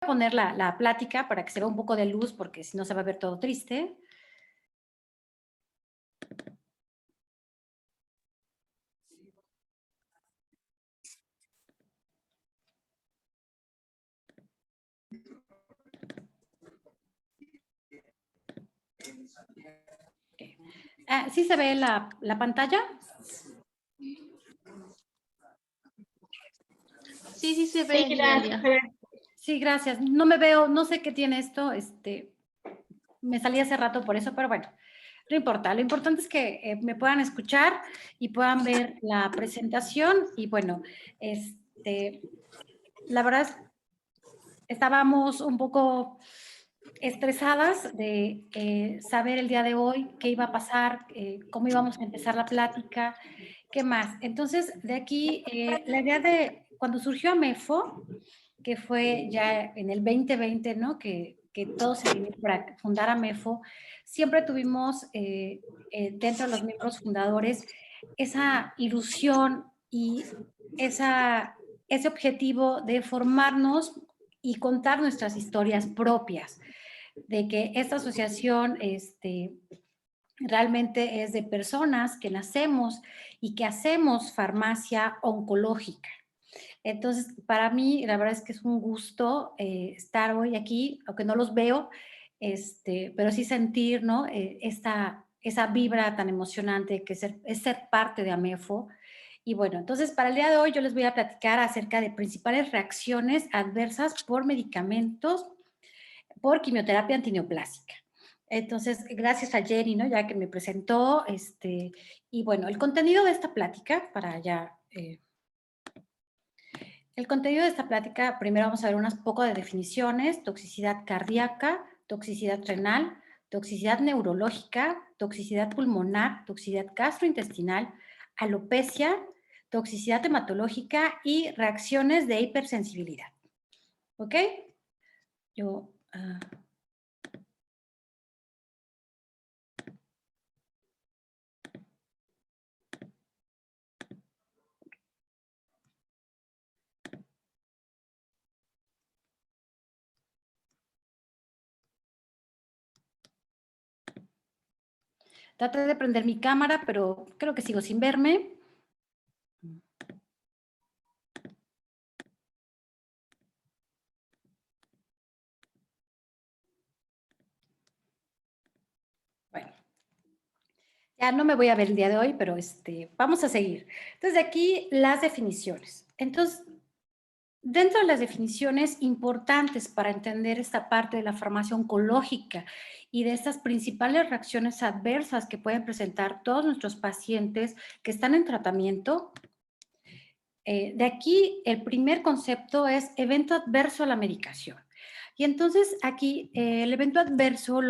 a poner la plática para que se vea un poco de luz, porque si no se va a ver todo triste. ¿Sí se ve la pantalla? Sí, sí se ve, Idalia. Sí, gracias. No me veo, no sé qué tiene esto, me salí hace rato por eso, pero bueno, no importa. Lo importante es que me puedan escuchar y puedan ver la presentación y bueno, la verdad es estábamos un poco estresadas de saber el día de hoy qué iba a pasar, cómo íbamos a empezar la plática, qué más. Entonces, de aquí, la idea de cuando surgió AMEFO, que fue ya en el 2020, ¿no? Que todo se alineó para fundar AMEFO, siempre tuvimos dentro de los miembros fundadores esa ilusión y ese objetivo de formarnos y contar nuestras historias propias, de que esta asociación realmente es de personas que nacemos y que hacemos farmacia oncológica. Entonces, para mí, la verdad es que es un gusto estar hoy aquí, aunque no los veo, pero sí sentir, ¿no? Esa vibra tan emocionante que es ser parte de AMEFO. Y bueno, entonces para el día de hoy yo les voy a platicar acerca de principales reacciones adversas por medicamentos por quimioterapia antineoplásica. Entonces, gracias a Jenny, ¿no? Ya que me presentó, y bueno, el contenido de esta plática, para ya el contenido de esta plática, primero vamos a ver unas poco de definiciones: toxicidad cardíaca, toxicidad renal, toxicidad neurológica, toxicidad pulmonar, toxicidad gastrointestinal, alopecia, toxicidad hematológica y reacciones de hipersensibilidad. ¿Ok? Yo... traté de prender mi cámara, pero creo que sigo sin verme. Bueno, ya no me voy a ver el día de hoy, pero vamos a seguir. Entonces, de aquí las definiciones. Entonces, dentro de las definiciones importantes para entender esta parte de la farmacia oncológica y de estas principales reacciones adversas que pueden presentar todos nuestros pacientes que están en tratamiento, de aquí el primer concepto es evento adverso a la medicación. Y entonces aquí el evento adverso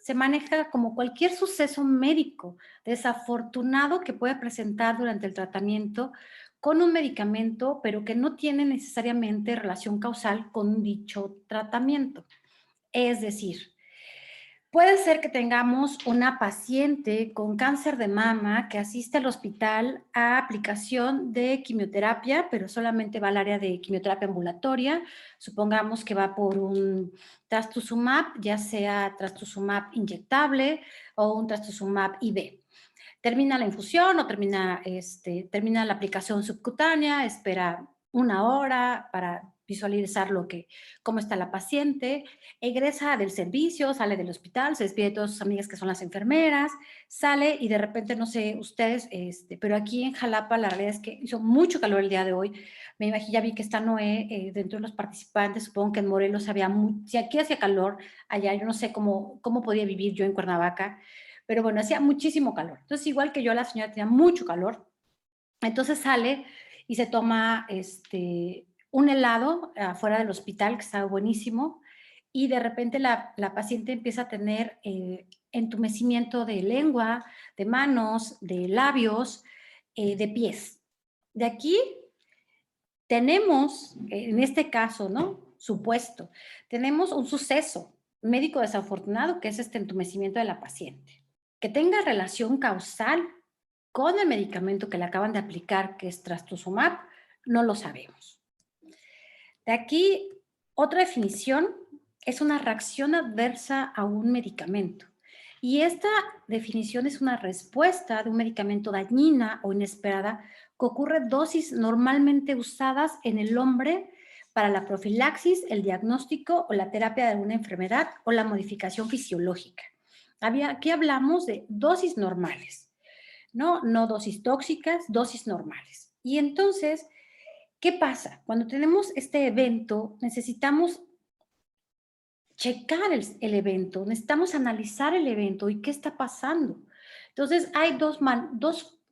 se maneja como cualquier suceso médico desafortunado que puede presentar durante el tratamiento con un medicamento, pero que no tiene necesariamente relación causal con dicho tratamiento. Es decir, puede ser que tengamos una paciente con cáncer de mama que asiste al hospital a aplicación de quimioterapia, pero solamente va al área de quimioterapia ambulatoria. Supongamos que va por un trastuzumab, ya sea trastuzumab inyectable o un trastuzumab IV. Termina la infusión o termina la aplicación subcutánea, espera una hora para visualizar cómo está la paciente, egresa del servicio, sale del hospital, se despide de todas sus amigas que son las enfermeras, sale y de repente, no sé ustedes, pero aquí en Jalapa la realidad es que hizo mucho calor el día de hoy. Me imagino, ya vi que está Noé dentro de los participantes, supongo que en Morelos si aquí hacía calor, allá yo no sé cómo podía vivir yo en Cuernavaca, pero bueno, hacía muchísimo calor. Entonces, igual que yo, la señora tenía mucho calor. Entonces sale y se toma un helado afuera del hospital, que estaba buenísimo, y de repente la paciente empieza a tener entumecimiento de lengua, de manos, de labios, de pies. De aquí tenemos, en este caso, ¿no? Supuesto, tenemos un suceso médico desafortunado que es este entumecimiento de la paciente. Que tenga relación causal con el medicamento que le acaban de aplicar, que es trastuzumab, no lo sabemos. De aquí, Otra definición es una reacción adversa a un medicamento. Y esta definición es una respuesta de un medicamento dañina o inesperada que ocurre dosis normalmente usadas en el hombre para la profilaxis, el diagnóstico o la terapia de alguna enfermedad o la modificación fisiológica. Aquí hablamos de dosis normales, ¿no? No dosis tóxicas, dosis normales. Y entonces, ¿qué pasa? Cuando tenemos este evento, necesitamos checar el evento, necesitamos analizar el evento y qué está pasando. Entonces, hay dos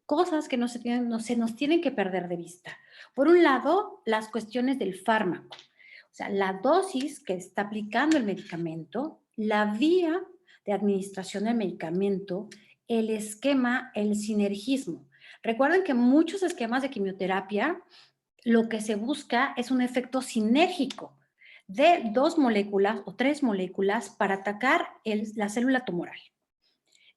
cosas que no se nos tienen que perder de vista. Por un lado, las cuestiones del fármaco, o sea, la dosis que está aplicando el medicamento, la vía de administración del medicamento, el esquema, el sinergismo. Recuerden que muchos esquemas de quimioterapia, lo que se busca es un efecto sinérgico de 2 moléculas o 3 moléculas para atacar la célula tumoral.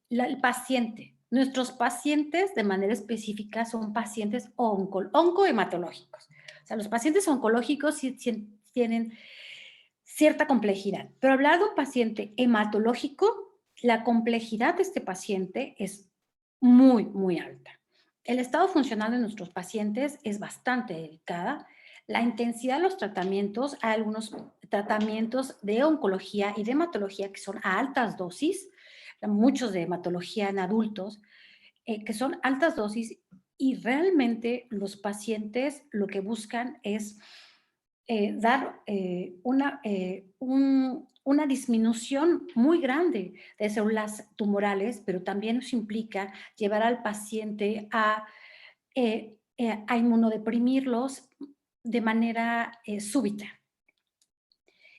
El paciente, nuestros pacientes de manera específica son pacientes oncohematológicos. O sea, los pacientes oncológicos sí tienen cierta complejidad, pero hablar de un paciente hematológico, la complejidad de este paciente es muy, muy alta. El estado funcional de nuestros pacientes es bastante delicada. La intensidad de los tratamientos, hay algunos tratamientos de oncología y de hematología que son a altas dosis, muchos de hematología en adultos, que son altas dosis y realmente los pacientes lo que buscan es dar una disminución muy grande de células tumorales, pero también eso implica llevar al paciente a inmunodeprimirlos de manera súbita.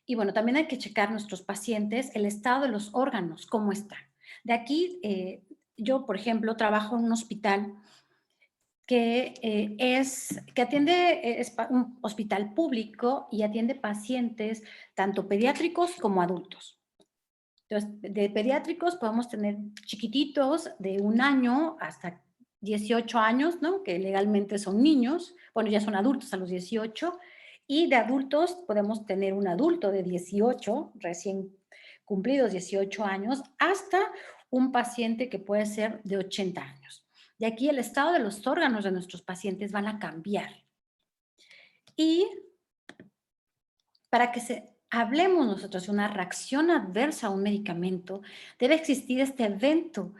Y bueno, también hay que checar nuestros pacientes, el estado de los órganos, cómo está. De aquí, yo, por ejemplo, trabajo en un hospital que atiende, es un hospital público y atiende pacientes tanto pediátricos como adultos. Entonces, de pediátricos podemos tener chiquititos de 1 año hasta 18 años, ¿no? Que legalmente son niños, bueno, ya son adultos a los 18, y de adultos podemos tener un adulto de 18, recién cumplidos 18 años, hasta un paciente que puede ser de 80 años. De aquí el estado de los órganos de nuestros pacientes van a cambiar. Y para que hablemos nosotros de una reacción adversa a un medicamento, debe existir este evento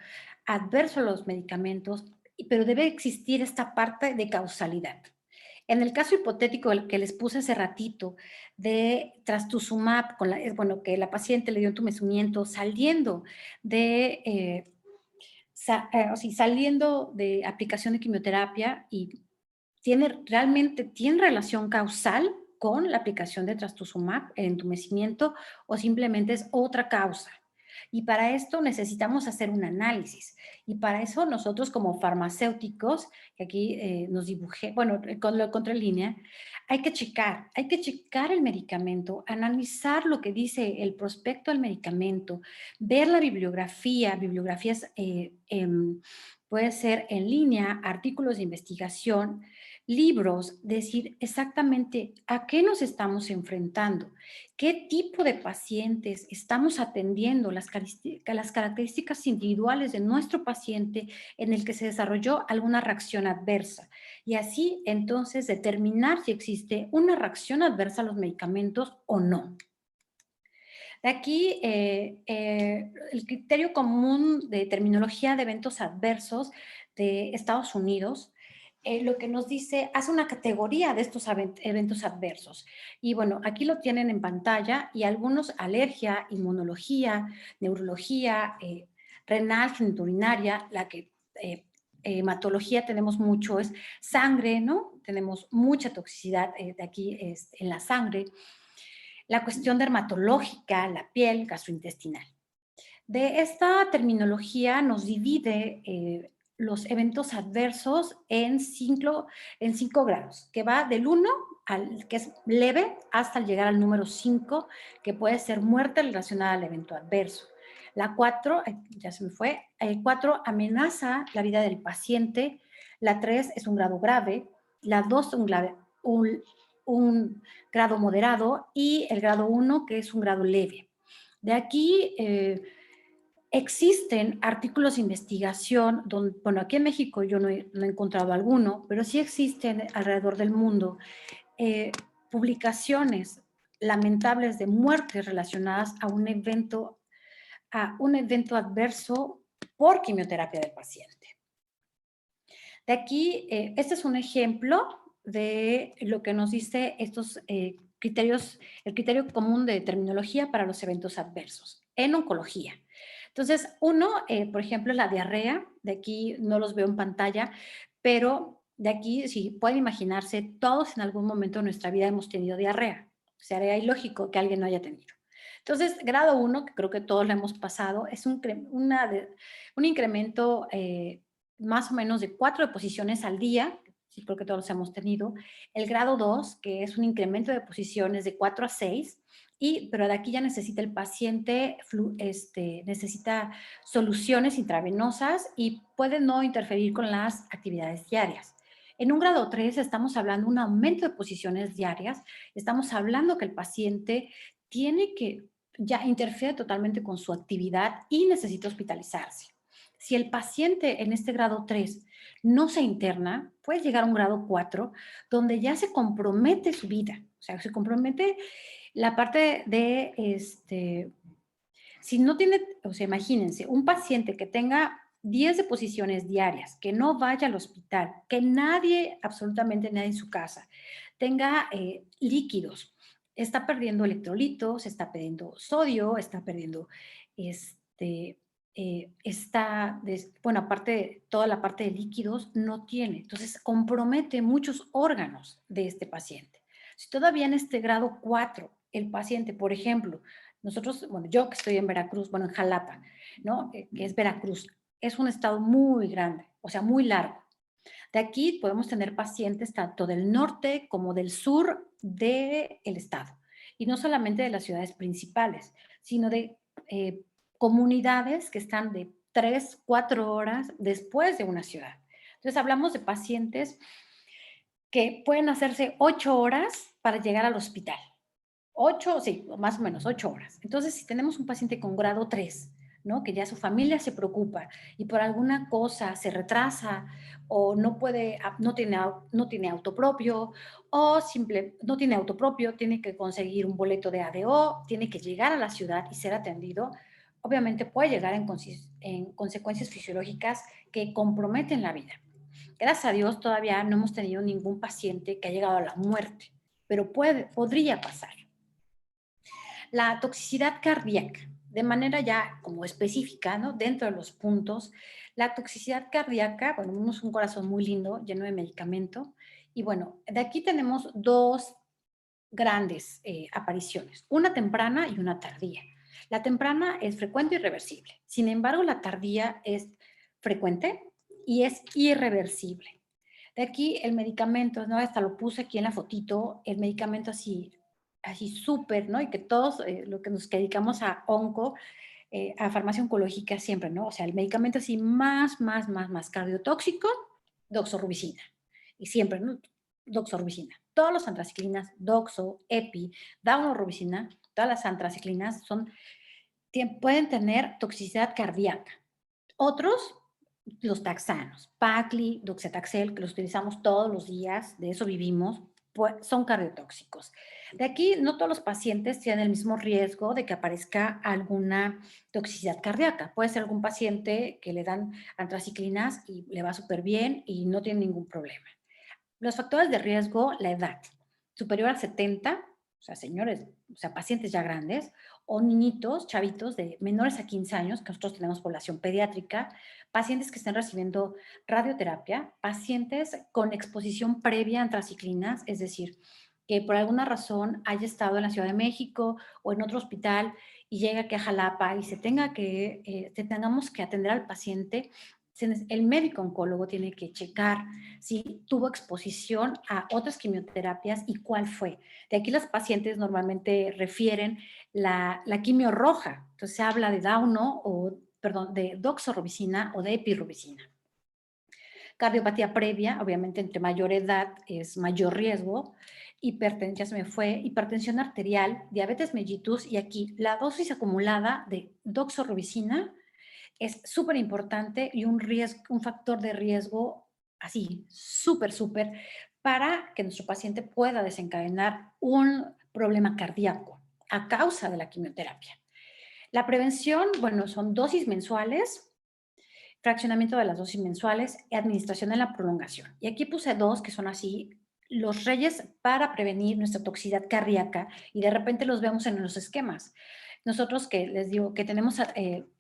adverso a los medicamentos, pero debe existir esta parte de causalidad. En el caso hipotético que les puse hace ratito de trastuzumab, bueno, que la paciente le dio entumecimiento saliendo saliendo de aplicación de quimioterapia y realmente tiene relación causal con la aplicación de trastuzumab, el entumecimiento, o simplemente es otra causa. Y para esto necesitamos hacer un análisis. Y para eso nosotros como farmacéuticos, que aquí nos dibujé, bueno, con la contralínea, hay que checar el medicamento, analizar lo que dice el prospecto del medicamento, ver la bibliografías puede ser en línea, artículos de investigación, libros, decir exactamente a qué nos estamos enfrentando, qué tipo de pacientes estamos atendiendo, las características individuales de nuestro paciente en el que se desarrolló alguna reacción adversa. Y así entonces determinar si existe una reacción adversa a los medicamentos o no. De aquí, el criterio común de terminología de eventos adversos de Estados Unidos, lo que nos dice, hace una categoría de estos eventos adversos. Y bueno, aquí lo tienen en pantalla y algunos, alergia, inmunología, neurología, renal, genitourinaria, la que hematología tenemos mucho es sangre, ¿no? Tenemos mucha toxicidad de aquí en la sangre. La cuestión dermatológica, la piel, gastrointestinal. De esta terminología nos divide los eventos adversos en 5 grados, que va del 1 que es leve, hasta llegar al número 5, que puede ser muerte relacionada al evento adverso. La 4, ya se me fue, 4 amenaza la vida del paciente, la 3 es un grado grave, la 2 un un grado moderado, y el grado 1, que es un grado leve. De aquí existen artículos de investigación, donde, bueno, aquí en México yo no he encontrado alguno, pero sí existen alrededor del mundo eh, publicaciones lamentables de muertes relacionadas a un evento adverso por quimioterapia del paciente. De aquí, este es un ejemplo de lo que nos dice estos criterios, el criterio común de terminología para los eventos adversos en oncología. Entonces, uno, por ejemplo, la diarrea, de aquí no los veo en pantalla, pero de aquí, si pueden imaginarse, todos en algún momento de nuestra vida hemos tenido diarrea. Sería ilógico que alguien no haya tenido. Entonces, grado 1, que creo que todos lo hemos pasado, es un incremento más o menos de 4 deposiciones al día, sí creo que todos hemos tenido. El grado 2, que es un incremento de posiciones de 4 a 6, pero de aquí ya necesita el paciente, necesita soluciones intravenosas y puede no interferir con las actividades diarias. En un grado 3 estamos hablando de un aumento de posiciones diarias, estamos hablando que el paciente tiene que ya interfiere totalmente con su actividad y necesita hospitalizarse. Si el paciente en este grado 3 no se interna, puede llegar a un grado 4, donde ya se compromete su vida. O sea, se compromete la parte de, si no tiene, o sea, imagínense, un paciente que tenga 10 deposiciones diarias, que no vaya al hospital, que nadie, absolutamente nadie en su casa, tenga líquidos, está perdiendo electrolitos, está perdiendo sodio, está perdiendo, bueno, aparte de toda la parte de líquidos, no tiene. Entonces, compromete muchos órganos de este paciente. Si todavía en este grado 4, el paciente, por ejemplo, nosotros, bueno, yo que estoy en Veracruz, bueno, en Jalapa, ¿no? Que es Veracruz, es un estado muy grande, o sea, muy largo. De aquí podemos tener pacientes tanto del norte como del sur del estado. Y no solamente de las ciudades principales, sino de comunidades que están de 3, 4 horas después de una ciudad. Entonces hablamos de pacientes que pueden hacerse 8 horas para llegar al hospital. 8, sí, más o menos 8 horas. Entonces, si tenemos un paciente con grado 3, ¿no? Que ya su familia se preocupa y por alguna cosa se retrasa o no tiene auto propio o no tiene auto propio, tiene que conseguir un boleto de ADO, tiene que llegar a la ciudad y ser atendido, obviamente puede llegar en consecuencias fisiológicas que comprometen la vida. Gracias a Dios todavía no hemos tenido ningún paciente que ha llegado a la muerte, pero podría pasar. La toxicidad cardíaca, de manera ya como específica, ¿no? Dentro de los puntos, la toxicidad cardíaca, bueno, es un corazón muy lindo, lleno de medicamento, y bueno, de aquí tenemos dos grandes apariciones, una temprana y una tardía. La temprana es frecuente y reversible, sin embargo, la tardía es frecuente y es irreversible. De aquí el medicamento, ¿no? Hasta lo puse aquí en la fotito, el medicamento así súper, ¿no? Y que todos lo que nos dedicamos a onco, a farmacia oncológica siempre, ¿no? O sea, el medicamento así más cardiotóxico, doxorubicina. Y siempre, ¿no? Doxorubicina. Todos los antraciclinas, doxo, epi, daunorubicina, todas las antraciclinas pueden tener toxicidad cardíaca. Otros, los taxanos, Pacli, Doxetaxel, que los utilizamos todos los días, de eso vivimos, pues, son cardiotóxicos. De aquí, no todos los pacientes tienen el mismo riesgo de que aparezca alguna toxicidad cardíaca. Puede ser algún paciente que le dan antraciclinas y le va súper bien y no tiene ningún problema. Los factores de riesgo, la edad, superior al 70, o sea, señores, o sea, pacientes ya grandes, o niñitos, chavitos de menores a 15 años, que nosotros tenemos población pediátrica, pacientes que estén recibiendo radioterapia, pacientes con exposición previa a antraciclinas, es decir, que por alguna razón haya estado en la Ciudad de México o en otro hospital y llega aquí a Jalapa y tengamos que atender al paciente, el médico oncólogo tiene que checar si tuvo exposición a otras quimioterapias y cuál fue. De aquí los pacientes normalmente refieren la quimio roja. Entonces se habla de de doxorubicina o de epirubicina. Cardiopatía previa, obviamente entre mayor edad es mayor riesgo. Ya se me fue, hipertensión arterial, diabetes mellitus, y aquí la dosis acumulada de doxorubicina es súper importante y un factor de riesgo así, súper, para que nuestro paciente pueda desencadenar un problema cardíaco a causa de la quimioterapia. La prevención, bueno, son dosis mensuales, fraccionamiento de las dosis mensuales y administración en la prolongación. Y aquí puse dos que son así, los reyes para prevenir nuestra toxicidad cardíaca, y de repente los vemos en los esquemas. Nosotros que les digo que tenemos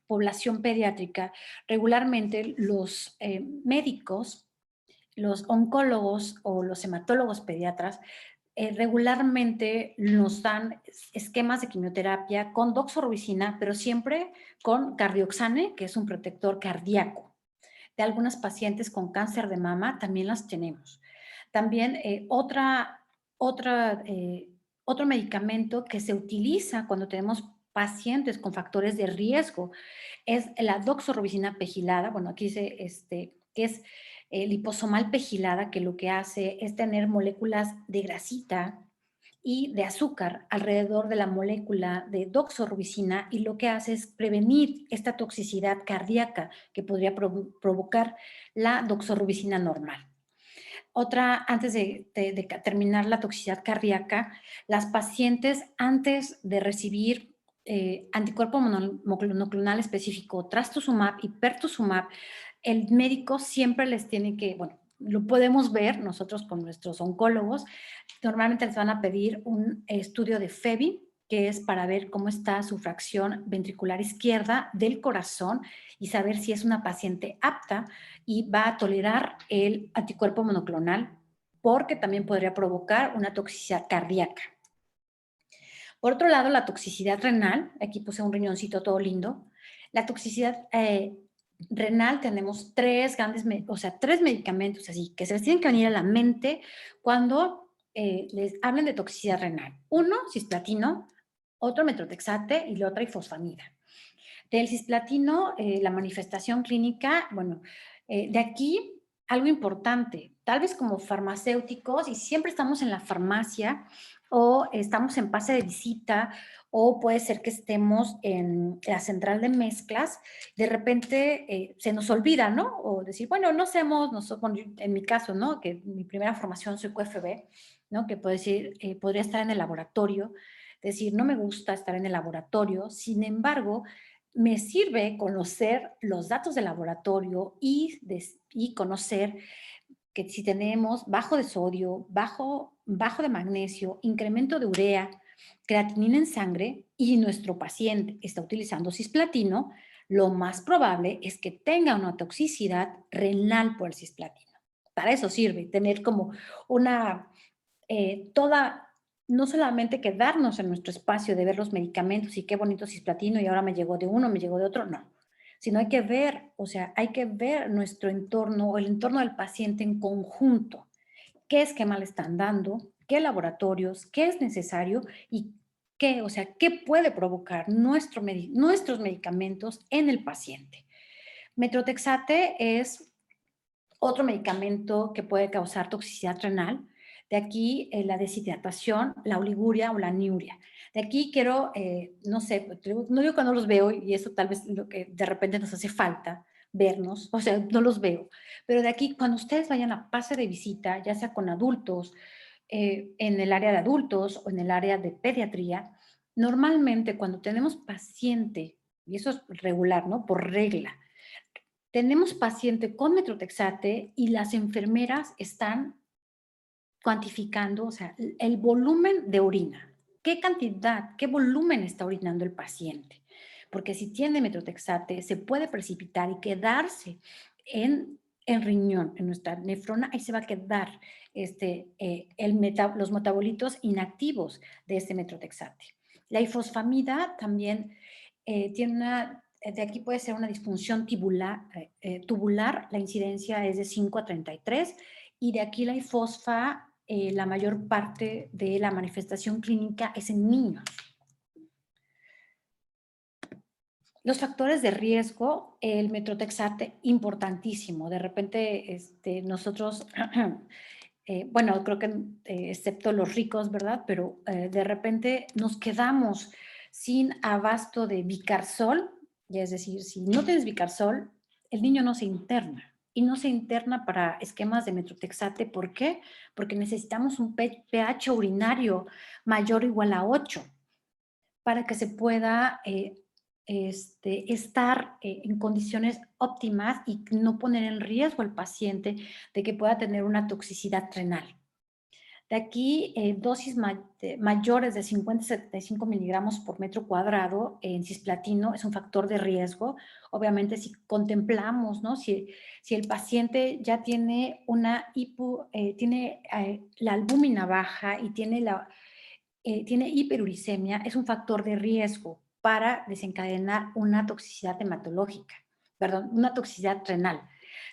población pediátrica, regularmente los médicos, los oncólogos o los hematólogos pediatras regularmente nos dan esquemas de quimioterapia con doxorubicina, pero siempre con cardioxane, que es un protector cardíaco. De algunas pacientes con cáncer de mama también las tenemos. También otro medicamento que se utiliza cuando tenemos pacientes con factores de riesgo es la doxorubicina pegilada. Bueno, aquí dice que es liposomal pegilada, que lo que hace es tener moléculas de grasita y de azúcar alrededor de la molécula de doxorubicina, y lo que hace es prevenir esta toxicidad cardíaca que podría provocar la doxorubicina normal. Otra, antes de terminar la toxicidad cardíaca, las pacientes antes de recibir anticuerpo monoclonal específico, trastuzumab y pertuzumab, el médico siempre les tiene que, bueno, lo podemos ver nosotros con nuestros oncólogos, normalmente les van a pedir un estudio de FEBI, que es para ver cómo está su fracción ventricular izquierda del corazón y saber si es una paciente apta y va a tolerar el anticuerpo monoclonal, porque también podría provocar una toxicidad cardíaca. Por otro lado, la toxicidad renal, aquí puse un riñoncito todo lindo. La toxicidad renal, tenemos tres medicamentos así que se les tienen que venir a la mente cuando les hablen de toxicidad renal. Uno, cisplatino, otro metrotexate y la otra ifosfamida. Del cisplatino, la manifestación clínica, bueno, de aquí algo importante, tal vez como farmacéuticos, y siempre estamos en la farmacia o estamos en pase de visita, o puede ser que estemos en la central de mezclas, de repente se nos olvida, ¿no? O decir, bueno, no hacemos, en mi caso, ¿no? Que mi primera formación soy QFB, ¿no? Que puedo decir, podría estar en el laboratorio, decir, no me gusta estar en el laboratorio, sin embargo, me sirve conocer los datos del laboratorio y conocer que si tenemos bajo de sodio, bajo de magnesio, incremento de urea, creatinina en sangre, y nuestro paciente está utilizando cisplatino, lo más probable es que tenga una toxicidad renal por el cisplatino. Para eso sirve tener como una, no solamente quedarnos en nuestro espacio de ver los medicamentos y qué bonito cisplatino y ahora me llegó de uno, me llegó de otro, no. Sino hay que ver, o sea, hay que ver nuestro entorno o el entorno del paciente en conjunto. ¿Qué esquema le están dando? ¿Qué laboratorios? ¿Qué es necesario? Y qué, o sea, qué puede provocar nuestros medicamentos en el paciente. Metrotexate es otro medicamento que puede causar toxicidad renal. De aquí la deshidratación, la oliguria o la aniuria. De aquí quiero, no sé, no digo que no los veo, y eso tal vez lo que de repente nos hace falta vernos, o sea, no los veo. Pero de aquí, cuando ustedes vayan a pase de visita, ya sea con adultos, en el área de adultos o en el área de pediatría, normalmente cuando tenemos paciente, y eso es regular, ¿no? Por regla, tenemos paciente con metrotexate y las enfermeras están cuantificando, o sea, el volumen de orina. ¿Qué cantidad, qué volumen está orinando el paciente? Porque si tiene metrotexate, se puede precipitar y quedarse en riñón, en nuestra nefrona, ahí se va a quedar los metabolitos inactivos de este metrotexate. La ifosfamida también tiene de aquí puede ser una disfunción tubular, la incidencia es de 5 a 33, y de aquí la ifosfa, la mayor parte de la manifestación clínica es en niños. Los factores de riesgo, el metotrexate, importantísimo. De repente, nosotros, bueno, creo que excepto los ricos, ¿verdad? Pero de repente nos quedamos sin abasto de Bicarsol, y es decir, si no tienes Bicarsol, el niño no se interna. Y no se interna para esquemas de metotrexate. ¿Por qué? Porque necesitamos un pH urinario mayor o igual a 8 para que se pueda estar en condiciones óptimas y no poner en riesgo al paciente de que pueda tener una toxicidad renal. De aquí, dosis mayores de 50-75 miligramos por metro cuadrado en cisplatino es un factor de riesgo. Obviamente, si contemplamos, ¿no? Si el paciente ya tiene tiene la albúmina baja y tiene hiperuricemia, es un factor de riesgo para desencadenar una toxicidad hematológica, perdón, una toxicidad renal.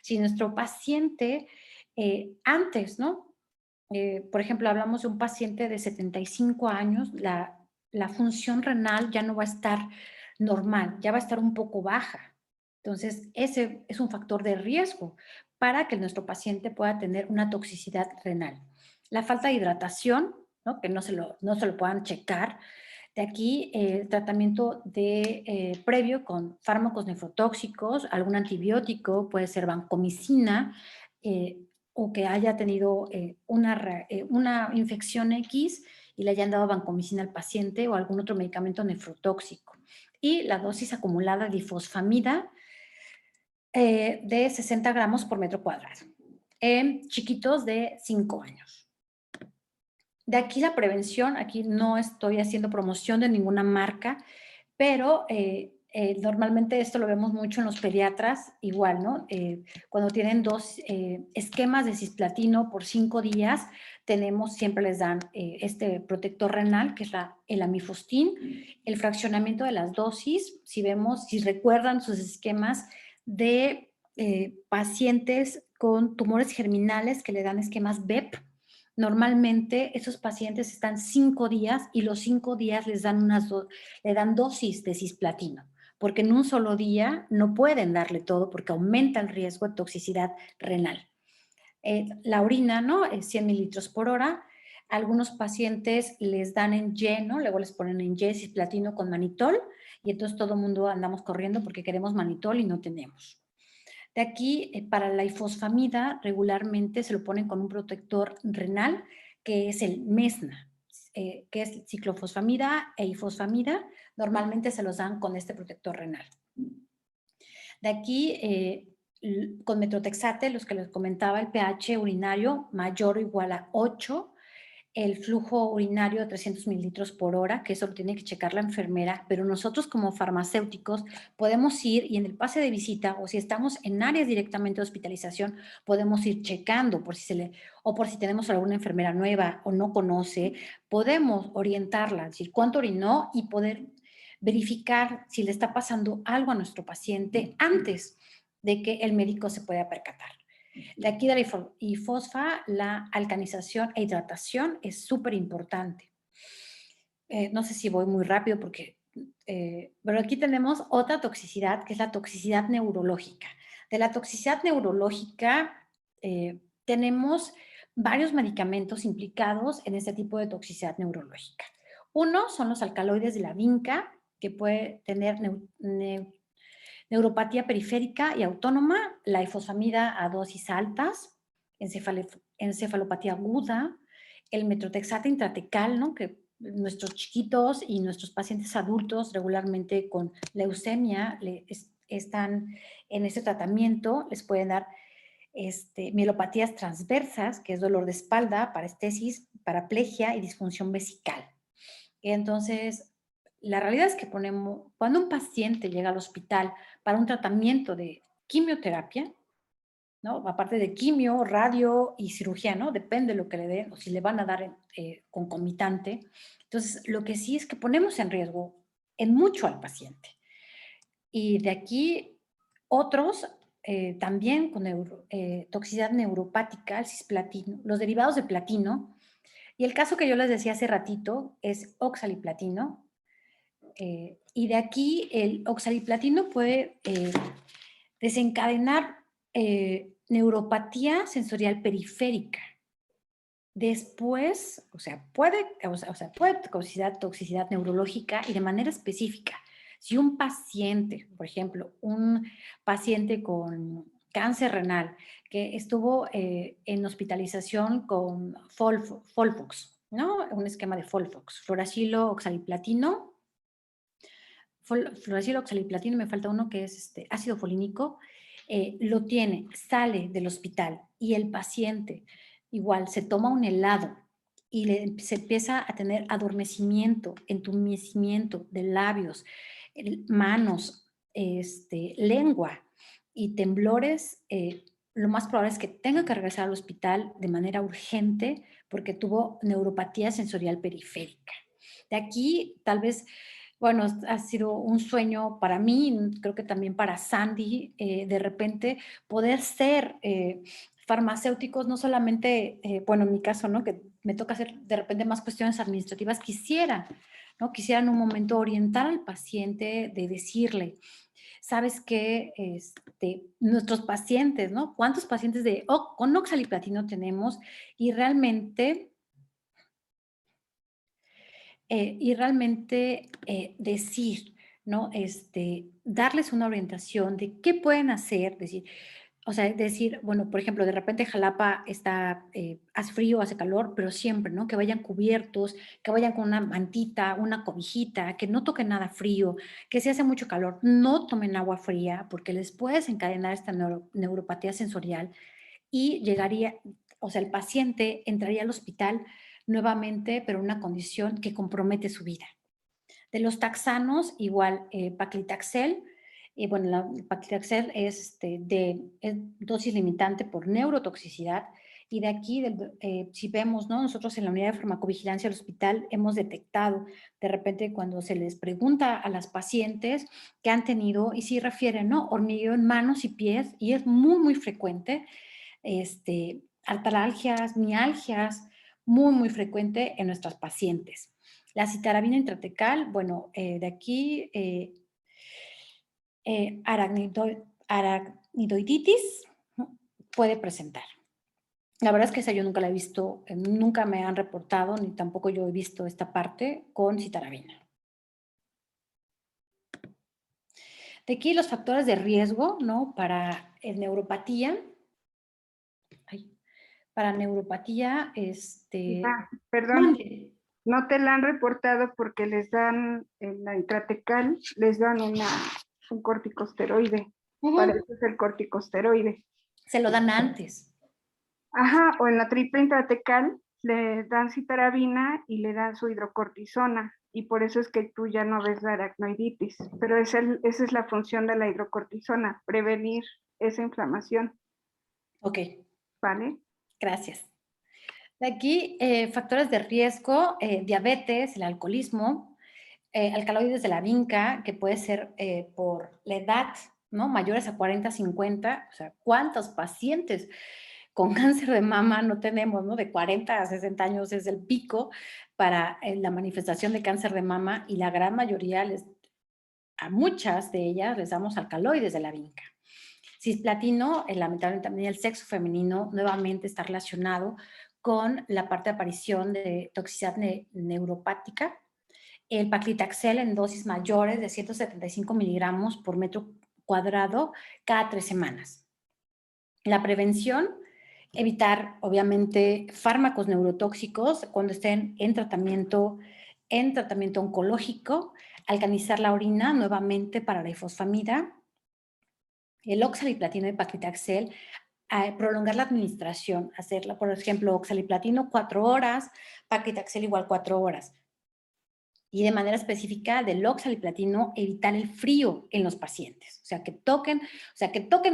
Si nuestro paciente antes, ¿no? Por ejemplo, hablamos de un paciente de 75 años, la función renal ya no va a estar normal, ya va a estar un poco baja. Entonces, ese es un factor de riesgo para que nuestro paciente pueda tener una toxicidad renal. La falta de hidratación, ¿no? Que no se lo puedan checar. De aquí, el tratamiento previo con fármacos nefrotóxicos, algún antibiótico, puede ser vancomicina, o que haya tenido una infección X y le hayan dado vancomicina al paciente o algún otro medicamento nefrotóxico. Y la dosis acumulada de ifosfamida de 60 gramos por metro cuadrado en chiquitos de 5 años. De aquí la prevención, aquí no estoy haciendo promoción de ninguna marca, pero normalmente esto lo vemos mucho en los pediatras, igual, ¿no? Cuando tienen dos esquemas de cisplatino por 5 días, siempre les dan este protector renal, que es el amifostin, el fraccionamiento de las dosis, si recuerdan sus esquemas de pacientes con tumores germinales que le dan esquemas BEP. Normalmente esos pacientes están 5 días y los 5 días le dan dosis de cisplatino, porque en un solo día no pueden darle todo porque aumenta el riesgo de toxicidad renal. La orina, ¿no? 100 mililitros por hora. Algunos pacientes les dan en Y, ¿no? Luego les ponen en Y cisplatino con manitol y entonces todo el mundo andamos corriendo porque queremos manitol y no tenemos. De aquí, para la ifosfamida, regularmente se lo ponen con un protector renal, que es el Mesna, que es ciclofosfamida e ifosfamida. Normalmente se los dan con este protector renal. De aquí, con metotrexate, los que les comentaba, el pH urinario mayor o igual a 8, el flujo urinario de 300 mililitros por hora, que eso lo tiene que checar la enfermera, pero nosotros como farmacéuticos podemos ir y en el pase de visita o si estamos en áreas directamente de hospitalización, podemos ir checando o por si tenemos alguna enfermera nueva o no conoce, podemos orientarla, es decir, cuánto orinó y poder verificar si le está pasando algo a nuestro paciente antes de que el médico se pueda percatar. De aquí de la ifosfa, la alcanización e hidratación es súper importante. No sé si voy muy rápido pero aquí tenemos otra toxicidad que es la toxicidad neurológica. De la toxicidad neurológica tenemos varios medicamentos implicados en este tipo de toxicidad neurológica. Uno son los alcaloides de la vinca, que puede tener neuropatía periférica y autónoma, la ifosfamida a dosis altas, encefalopatía aguda, el metotrexate intratecal, ¿no? Que nuestros chiquitos y nuestros pacientes adultos regularmente con leucemia están en este tratamiento, les pueden dar mielopatías transversas, que es dolor de espalda, parestesis, paraplegia y disfunción vesical. Entonces, la realidad es que cuando un paciente llega al hospital para un tratamiento de quimioterapia, ¿no? Aparte de quimio, radio y cirugía, ¿no? Depende de lo que le den o si le van a dar concomitante. Entonces, lo que sí es que ponemos en riesgo en mucho al paciente. Y de aquí otros también con toxicidad neuropática, el cisplatino, los derivados de platino. Y el caso que yo les decía hace ratito es oxaliplatino, Y de aquí el oxaliplatino puede desencadenar neuropatía sensorial periférica. Después, puede causar toxicidad neurológica y de manera específica. Si un paciente, por ejemplo, un paciente con cáncer renal que estuvo en hospitalización con Folfox, ¿no? Un esquema de Folfox, fluoracilo oxaliplatino, fluoracilo oxaliplatino, me falta uno que es ácido folínico, lo tiene, sale del hospital y el paciente igual se toma un helado y se empieza a tener adormecimiento, entumecimiento de labios, manos, lengua y temblores, lo más probable es que tenga que regresar al hospital de manera urgente porque tuvo neuropatía sensorial periférica. De aquí, tal vez, bueno, ha sido un sueño para mí, creo que también para Sandy, de repente poder ser farmacéuticos, no solamente, bueno, en mi caso, ¿no? Que me toca hacer de repente más cuestiones administrativas, quisiera, ¿no? Quisiera en un momento orientar al paciente, de decirle, sabes que nuestros pacientes, ¿no? ¿Cuántos pacientes con oxaliplatino tenemos? Y realmente decir, ¿no? Darles una orientación de qué pueden hacer, decir, o sea, decir, bueno, por ejemplo, de repente Jalapa hace frío, hace calor, pero siempre, ¿no? Que vayan cubiertos, que vayan con una mantita, una cobijita, que no toquen nada frío, que si hace mucho calor, no tomen agua fría, porque les puede desencadenar esta neuropatía sensorial y llegaría, o sea, el paciente entraría al hospital nuevamente, pero en una condición que compromete su vida. De los taxanos, igual paclitaxel, y bueno, el paclitaxel es dosis limitante por neurotoxicidad, y de aquí, si vemos, ¿no? Nosotros en la unidad de farmacovigilancia del hospital hemos detectado de repente cuando se les pregunta a las pacientes que han tenido, y sí refieren, ¿no? Hormigueo en manos y pies, y es muy, muy frecuente, artralgias, mialgias, muy, muy frecuente en nuestras pacientes. La citarabina intratecal, bueno, de aquí aracnidoiditis, ¿no? Puede presentar. La verdad es que esa yo nunca la he visto, nunca me han reportado, ni tampoco yo he visto esta parte con citarabina. De aquí los factores de riesgo, ¿no? Para neuropatía. Para neuropatía, Perdón, mande. no te la han reportado porque les dan en la intratecal, les dan un corticosteroide. Para eso es el corticosteroide. Se lo dan antes. Ajá, o en la triple intratecal le dan citarabina y le dan su hidrocortisona, y por eso es que tú ya no ves la aracnoiditis, pero esa es la función de la hidrocortisona, prevenir esa inflamación. Ok. ¿Vale? Gracias. De aquí, factores de riesgo, diabetes, el alcoholismo, alcaloides de la vinca, que puede ser por la edad, ¿no? Mayores a 40, 50, o sea, ¿cuántos pacientes con cáncer de mama no tenemos, ¿no? De 40 a 60 años es el pico para la manifestación de cáncer de mama y la gran mayoría, a muchas de ellas les damos alcaloides de la vinca. Cisplatino, lamentablemente también el sexo femenino nuevamente está relacionado con la parte de aparición de toxicidad neuropática. El paclitaxel en dosis mayores de 175 miligramos por metro cuadrado cada 3 semanas. La prevención, evitar obviamente fármacos neurotóxicos cuando estén en tratamiento oncológico, alcanizar la orina nuevamente para la ifosfamida, el oxaliplatino y paclitaxel, prolongar la administración, hacerla, por ejemplo, oxaliplatino 4 horas, paclitaxel igual 4 horas. Y de manera específica del oxaliplatino, evitar el frío en los pacientes. O sea, que toquen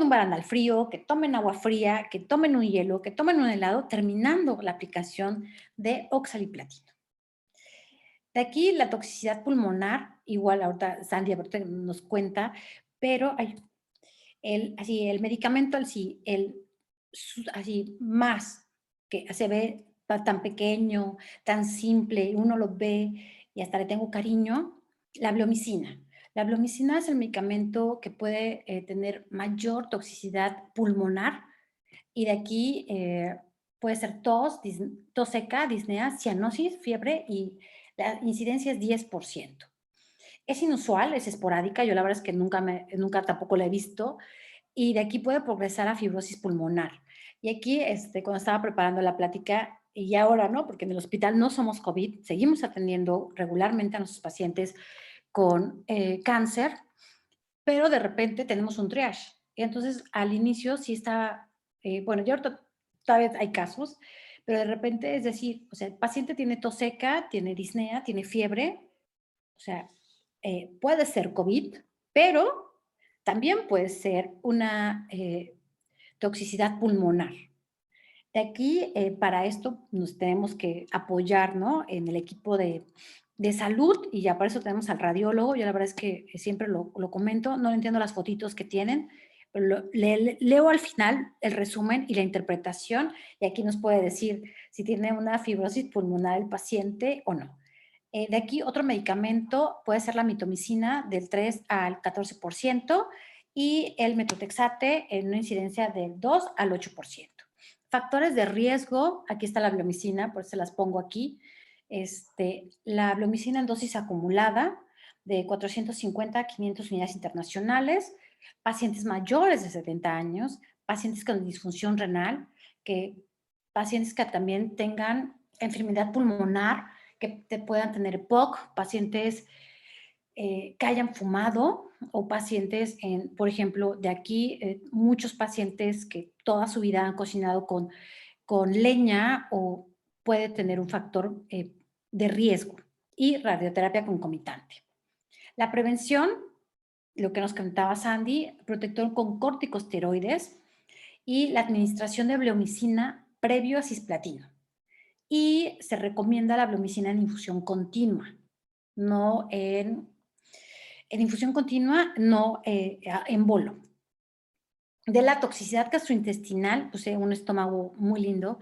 un barandal frío, que tomen agua fría, que tomen un hielo, que tomen un helado, terminando la aplicación de oxaliplatino. De aquí la toxicidad pulmonar, igual ahorita Sandy ahorita nos cuenta, pero el medicamento así más, que se ve tan pequeño, tan simple, uno lo ve y hasta le tengo cariño, La bleomicina. La bleomicina es el medicamento que puede tener mayor toxicidad pulmonar y de aquí puede ser tos, tos seca, disnea, cianosis, fiebre y la incidencia es 10%. Es inusual, es esporádica, yo la verdad es que nunca tampoco la he visto, y de aquí puede progresar a fibrosis pulmonar. Y aquí, cuando estaba preparando la plática, y ahora, ¿no? Porque en el hospital no somos COVID, seguimos atendiendo regularmente a nuestros pacientes con cáncer, pero de repente tenemos un triage. Y entonces, al inicio sí está, bueno, ya ahorita todavía hay casos, pero de repente, es decir, o sea, el paciente tiene tos seca, tiene disnea, tiene fiebre, o sea, puede ser COVID, pero también puede ser una toxicidad pulmonar. De aquí, para esto, nos tenemos que apoyar, ¿no? En el equipo de salud y ya para eso tenemos al radiólogo. Yo la verdad es que siempre lo comento, no entiendo las fotitos que tienen, pero leo al final el resumen y la interpretación y aquí nos puede decir si tiene una fibrosis pulmonar el paciente o no. De aquí, otro medicamento puede ser la mitomicina del 3 al 14% y el metotrexate en una incidencia del 2 al 8%. Factores de riesgo, aquí está la bleomicina, por eso se las pongo aquí. La bleomicina en dosis acumulada de 450 a 500 unidades internacionales, pacientes mayores de 70 años, pacientes con disfunción renal, pacientes que también tengan enfermedad pulmonar, que te puedan tener EPOC, pacientes que hayan fumado o pacientes, por ejemplo, de aquí, muchos pacientes que toda su vida han cocinado con leña o puede tener un factor de riesgo y radioterapia concomitante. La prevención, lo que nos comentaba Sandy, protector con corticosteroides y la administración de bleomicina previo a cisplatino. Y se recomienda la bleomicina en infusión continua, no en infusión continua, no en bolo. De la toxicidad gastrointestinal, pues un estómago muy lindo,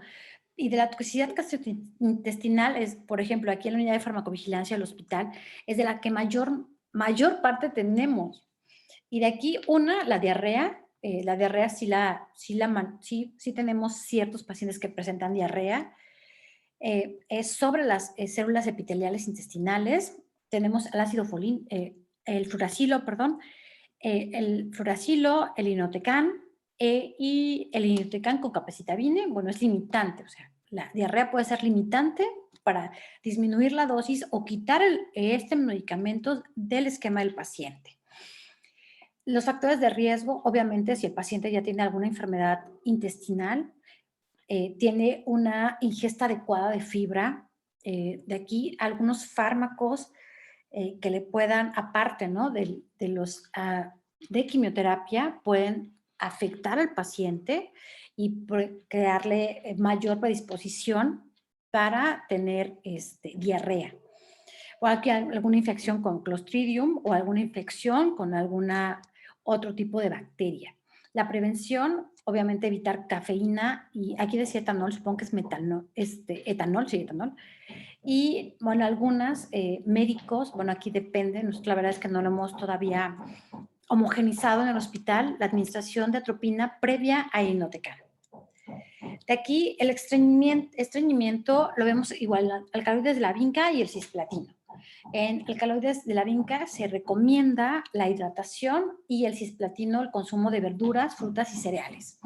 y de la toxicidad gastrointestinal es, por ejemplo, aquí en la unidad de farmacovigilancia del hospital, es de la que mayor parte tenemos. Y de aquí, la diarrea sí tenemos ciertos pacientes que presentan diarrea, es sobre las células epiteliales intestinales. Tenemos el ácido el fluoracilo, perdón, el fluoracilo, el inotecan y el inotecan con capecitabine, bueno, es limitante, o sea, la diarrea puede ser limitante para disminuir la dosis o quitar este medicamento del esquema del paciente. Los factores de riesgo, obviamente, si el paciente ya tiene alguna enfermedad intestinal, tiene una ingesta adecuada de fibra. De aquí algunos fármacos que le puedan, aparte, ¿no? De quimioterapia, pueden afectar al paciente y crearle mayor predisposición para tener diarrea. O aquí alguna infección con Clostridium o alguna infección con alguna otro tipo de bacteria. La prevención, obviamente evitar cafeína y aquí decía etanol, supongo que es etanol, sí, etanol. Y bueno, algunas médicos, bueno, aquí depende, nosotros la verdad es que no lo hemos todavía homogenizado en el hospital, la administración de atropina previa a inotecan. De aquí el estreñimiento lo vemos igual, alcaloides de la vinca y el cisplatino. En alcaloides de la vinca se recomienda la hidratación y el cisplatino, el consumo de verduras, frutas y cereales.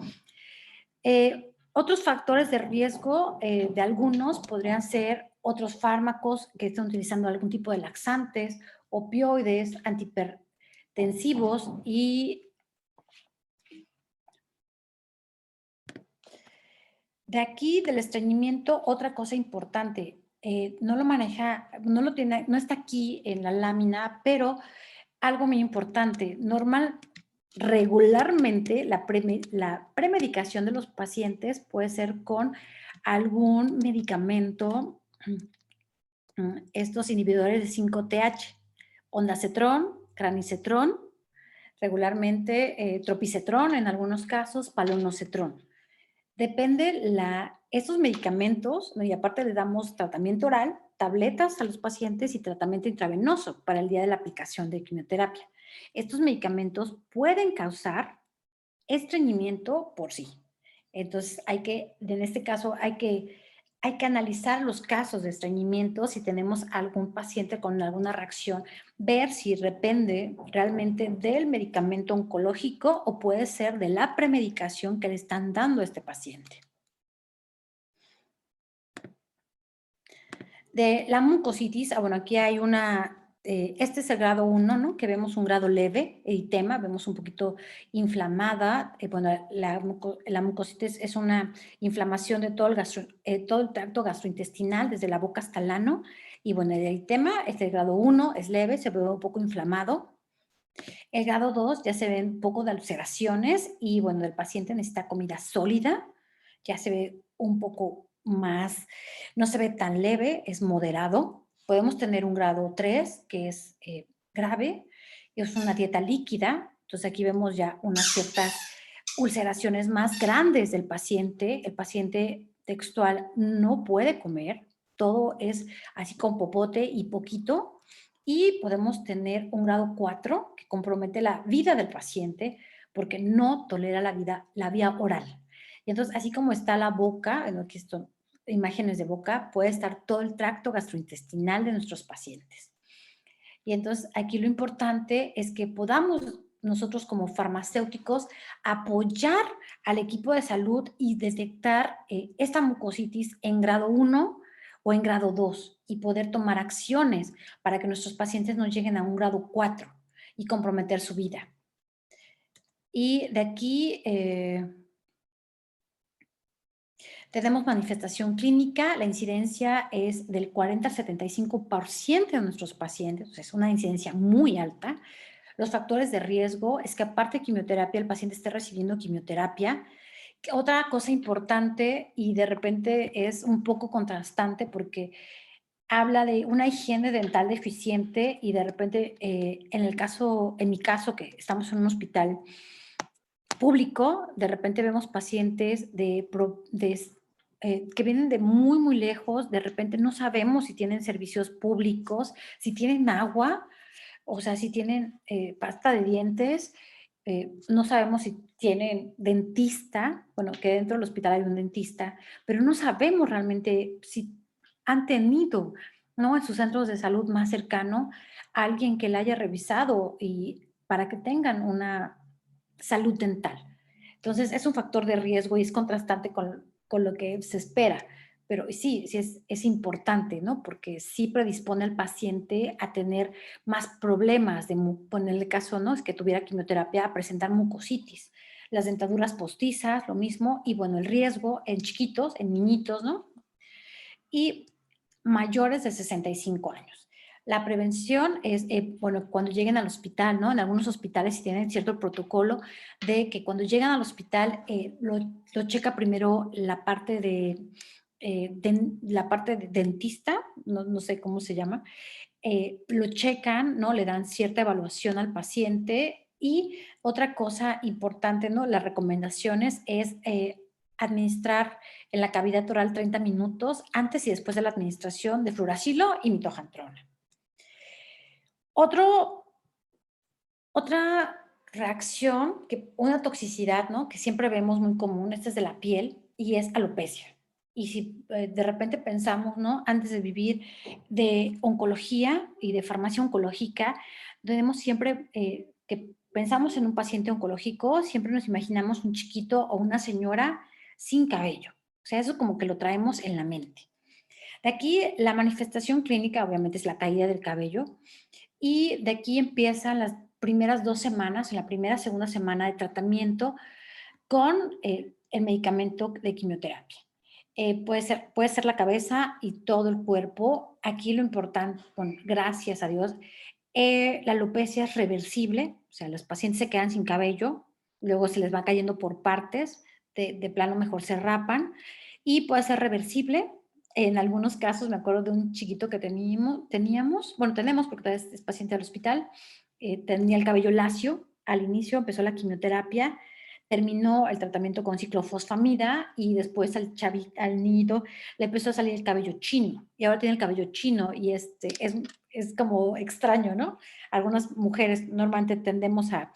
Otros factores de riesgo de algunos podrían ser otros fármacos que están utilizando algún tipo de laxantes, opioides, antihipertensivos y de aquí del estreñimiento, otra cosa importante, no lo maneja, no está aquí en la lámina, pero algo muy importante, regularmente la premedicación de los pacientes puede ser con algún medicamento, estos inhibidores de 5-TH, ondansetron, granisetron, regularmente tropicetrón en algunos casos, palonosetron. Depende estos medicamentos, ¿no? Y aparte le damos tratamiento oral, tabletas a los pacientes y tratamiento intravenoso para el día de la aplicación de quimioterapia. Estos medicamentos pueden causar estreñimiento por sí. Entonces, en este caso, hay que analizar los casos de estreñimiento, si tenemos algún paciente con alguna reacción, ver si depende realmente del medicamento oncológico o puede ser de la premedicación que le están dando a este paciente. De la mucositis, bueno, aquí hay este es el grado 1, ¿no? Que vemos un grado leve, eritema, vemos un poquito inflamada. Bueno, la mucositis es una inflamación de todo el tracto gastrointestinal, desde la boca hasta el ano. Y bueno, el eritema es el grado 1, es leve, se ve un poco inflamado. El grado 2 ya se ven un poco de ulceraciones y bueno, el paciente necesita comida sólida, ya se ve un poco más, no se ve tan leve, es moderado. Podemos tener un grado 3 que es grave, es una dieta líquida, entonces aquí vemos ya unas ciertas ulceraciones más grandes del paciente. El paciente textual no puede comer, todo es así con popote y poquito, y podemos tener un grado 4 que compromete la vida del paciente porque no tolera la vía oral. Y entonces, así como está la boca, aquí están imágenes de boca, puede estar todo el tracto gastrointestinal de nuestros pacientes. Y entonces, aquí lo importante es que podamos nosotros como farmacéuticos apoyar al equipo de salud y detectar esta mucositis en grado 1 o en grado 2 y poder tomar acciones para que nuestros pacientes no lleguen a un grado 4 y comprometer su vida. Y de aquí tenemos manifestación clínica, la incidencia es del 40 al 75% de nuestros pacientes, o sea, es una incidencia muy alta. Los factores de riesgo es que aparte de quimioterapia, el paciente esté recibiendo quimioterapia. Otra cosa importante y de repente es un poco contrastante porque habla de una higiene dental deficiente y de repente en mi caso que estamos en un hospital público, de repente vemos pacientes que vienen de muy, muy lejos, de repente no sabemos si tienen servicios públicos, si tienen agua, o sea, si tienen pasta de dientes, no sabemos si tienen dentista, bueno, que dentro del hospital hay un dentista, pero no sabemos realmente si han tenido, ¿no? En sus centros de salud más cercano, alguien que la haya revisado y para que tengan una salud dental. Entonces, es un factor de riesgo y es contrastante con lo que se espera. Pero sí, sí es importante, ¿no? Porque sí predispone al paciente a tener más problemas, en el caso, ¿no? Es que tuviera quimioterapia, a presentar mucositis. Las dentaduras postizas, lo mismo, y bueno, el riesgo en chiquitos, en niñitos, ¿no? Y mayores de 65 años. La prevención es, bueno, cuando lleguen al hospital, ¿no? En algunos hospitales tienen cierto protocolo de que cuando llegan al hospital lo checa primero la parte de dentista, no sé cómo se llama, lo checan, ¿no? Le dan cierta evaluación al paciente y otra cosa importante, ¿no? Las recomendaciones es administrar en la cavidad oral 30 minutos antes y después de la administración de fluoracilo y mitojantrona. Otra reacción, una toxicidad, ¿no? Que siempre vemos muy común, esta es de la piel y es alopecia. Y si de repente pensamos, ¿no? Antes de vivir de oncología y de farmacia oncológica, tenemos siempre que pensamos en un paciente oncológico, siempre nos imaginamos un chiquito o una señora sin cabello. O sea, eso como que lo traemos en la mente. De aquí, la manifestación clínica obviamente es la caída del cabello y de aquí empiezan las primeras 2 semanas, en la primera, segunda semana de tratamiento con el medicamento de quimioterapia. Puede ser la cabeza y todo el cuerpo. Aquí lo importante, bueno, gracias a Dios, la alopecia es reversible, o sea, los pacientes se quedan sin cabello, luego se les va cayendo por partes, de plano mejor se rapan y puede ser reversible. En algunos casos, me acuerdo de un chiquito que tenemos, porque todavía es paciente del hospital, tenía el cabello lacio, al inicio empezó la quimioterapia, terminó el tratamiento con ciclofosfamida y después al niñito le empezó a salir el cabello chino y ahora tiene el cabello chino y es como extraño, ¿no? Algunas mujeres normalmente tendemos al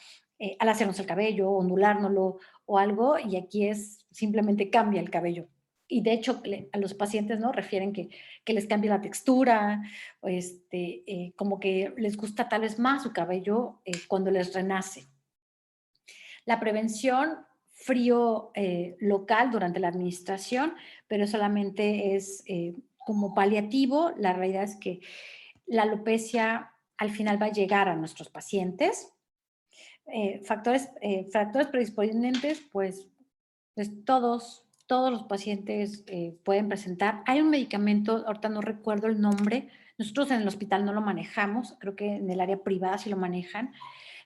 hacernos el cabello, ondulárnoslo o algo y aquí es simplemente cambia el cabello. Y de hecho a los pacientes, ¿no? Refieren que les cambia la textura, o como que les gusta tal vez más su cabello cuando les renace. La prevención, frío local durante la administración, pero solamente es como paliativo. La realidad es que la alopecia al final va a llegar a nuestros pacientes. Factores predisponentes, pues todos los pacientes pueden presentar. Hay un medicamento, ahorita no recuerdo el nombre, nosotros en el hospital no lo manejamos, creo que en el área privada sí lo manejan,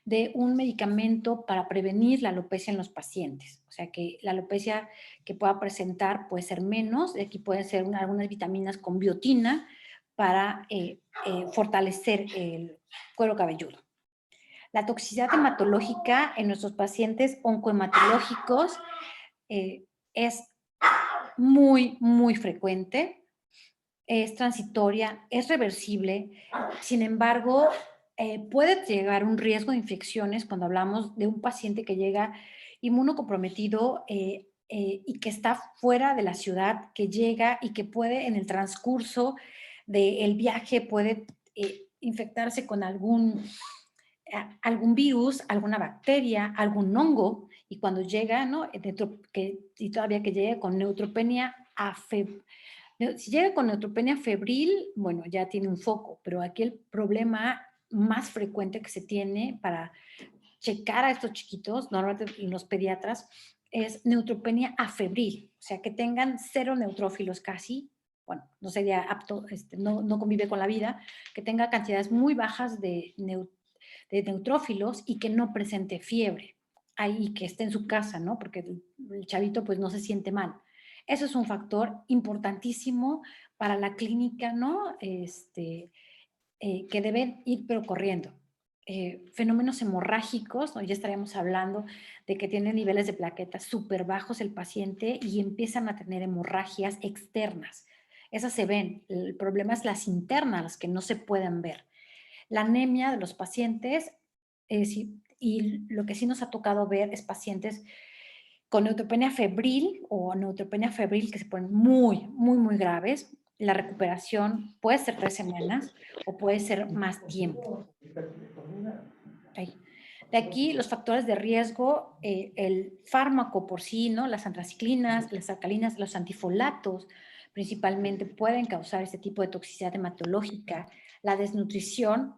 de un medicamento para prevenir la alopecia en los pacientes. O sea, que la alopecia que pueda presentar puede ser menos, y aquí pueden ser algunas vitaminas con biotina para fortalecer el cuero cabelludo. La toxicidad hematológica en nuestros pacientes oncohematológicos es muy, muy frecuente, es transitoria, es reversible, sin embargo, puede llegar un riesgo de infecciones cuando hablamos de un paciente que llega inmunocomprometido y que está fuera de la ciudad, que llega y que puede en el transcurso del viaje puede infectarse con algún virus, alguna bacteria, algún hongo, y cuando llega, ¿no? Y todavía que llegue con neutropenia si llega con neutropenia febril, bueno, ya tiene un foco, pero aquí el problema más frecuente que se tiene para checar a estos chiquitos, normalmente en los pediatras, es neutropenia afebril, o sea, que tengan 0 neutrófilos casi, bueno, no sería apto, no convive con la vida, que tenga cantidades muy bajas de neutrófilos y que no presente fiebre, ahí que esté en su casa, ¿no? Porque el chavito pues no se siente mal. Eso es un factor importantísimo para la clínica, ¿no? Que deben ir pero corriendo. Fenómenos hemorrágicos, ¿no? Ya estaríamos hablando de que tiene niveles de plaquetas súper bajos el paciente y empiezan a tener hemorragias externas. Esas se ven. El problema es las internas, las que no se pueden ver. La anemia de los pacientes, y lo que sí nos ha tocado ver es pacientes con neutropenia febril o neutropenia febril que se ponen muy, muy, muy graves. La recuperación puede ser 3 semanas o puede ser más tiempo. Ahí. De aquí los factores de riesgo, el fármaco por sí, ¿no? Las antraciclinas, las alcalinas, los antifolatos principalmente pueden causar este tipo de toxicidad hematológica, la desnutrición,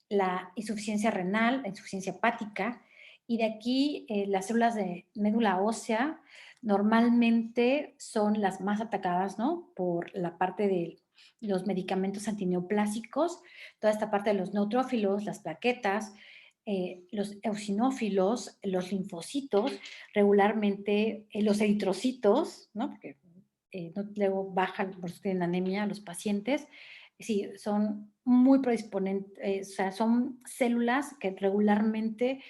la insuficiencia renal, la insuficiencia hepática, y de aquí las células de médula ósea normalmente son las más atacadas, ¿no? Por la parte de los medicamentos antineoplásicos, toda esta parte de los neutrófilos, las plaquetas, los eosinófilos, los linfocitos, regularmente los eritrocitos, ¿no? Porque luego bajan, por eso tienen anemia los pacientes. Sí, son muy predisponentes, o sea, son células que regularmente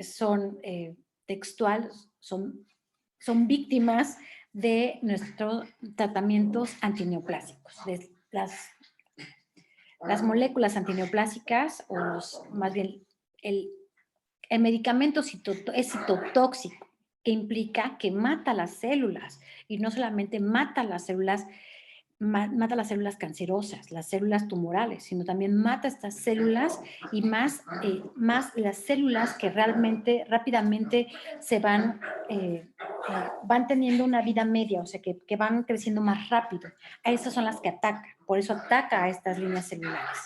son son víctimas de nuestros tratamientos antineoplásicos, de las moléculas antineoplásicas, más bien el, el medicamento es citotóxico, que implica que mata las células y no solamente mata las células cancerosas, las células tumorales, sino también mata estas células y más las células que realmente rápidamente van teniendo una vida media, o sea, que van creciendo más rápido. A esas son las que ataca, por eso ataca a estas líneas celulares.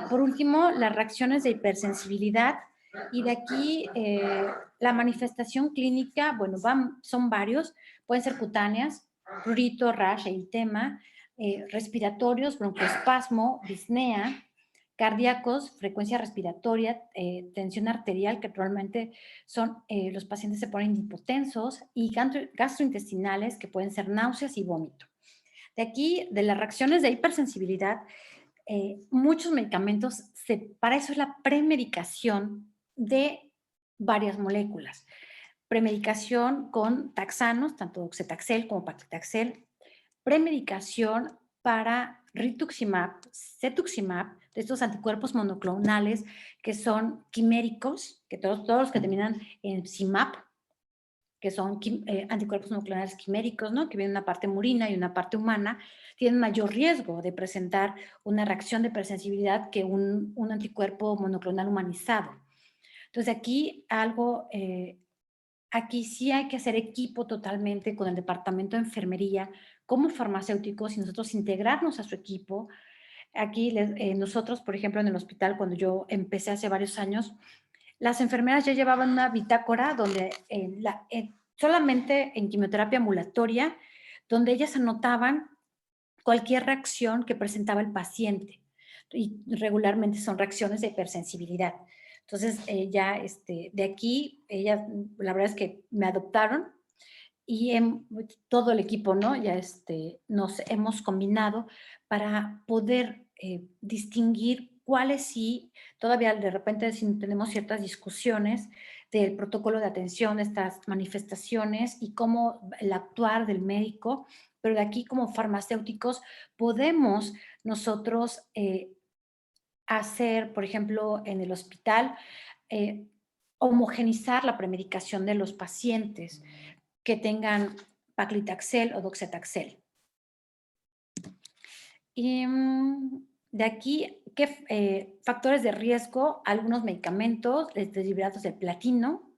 Por último, las reacciones de hipersensibilidad, y de aquí la manifestación clínica, bueno, son varios, pueden ser cutáneas, prurito, rash, eritema, respiratorios, broncoespasmo, disnea, cardíacos, frecuencia respiratoria, tensión arterial, que probablemente los pacientes se ponen hipotensos, y gastrointestinales, que pueden ser náuseas y vómito. De aquí, de las reacciones de hipersensibilidad, muchos medicamentos, para eso es la premedicación de varias moléculas. premedicación con taxanos, tanto Doxetaxel como Paclitaxel, premedicación para rituximab, cetuximab, de estos anticuerpos monoclonales que son quiméricos, que todos los que terminan en CIMAP, que son anticuerpos monoclonales quiméricos, ¿no? Que vienen una parte murina y una parte humana, tienen mayor riesgo de presentar una reacción de hipersensibilidad que un anticuerpo monoclonal humanizado. Entonces aquí sí hay que hacer equipo totalmente con el departamento de enfermería como farmacéuticos y nosotros integrarnos a su equipo. Aquí nosotros, por ejemplo, en el hospital, cuando yo empecé hace varios años, las enfermeras ya llevaban una bitácora donde solamente en quimioterapia ambulatoria, donde ellas anotaban cualquier reacción que presentaba el paciente. Y regularmente son reacciones de hipersensibilidad. Entonces, de aquí, ellas, la verdad es que me adoptaron y todo el equipo, ¿no? Ya nos hemos combinado para poder distinguir cuáles sí, todavía de repente si tenemos ciertas discusiones del protocolo de atención, estas manifestaciones y cómo el actuar del médico, pero de aquí como farmacéuticos podemos nosotros hacer, por ejemplo, en el hospital, eh, homogenizar la premedicación de los pacientes que tengan Paclitaxel o Doxetaxel. Y de aquí, ¿qué factores de riesgo? Algunos medicamentos derivados del platino,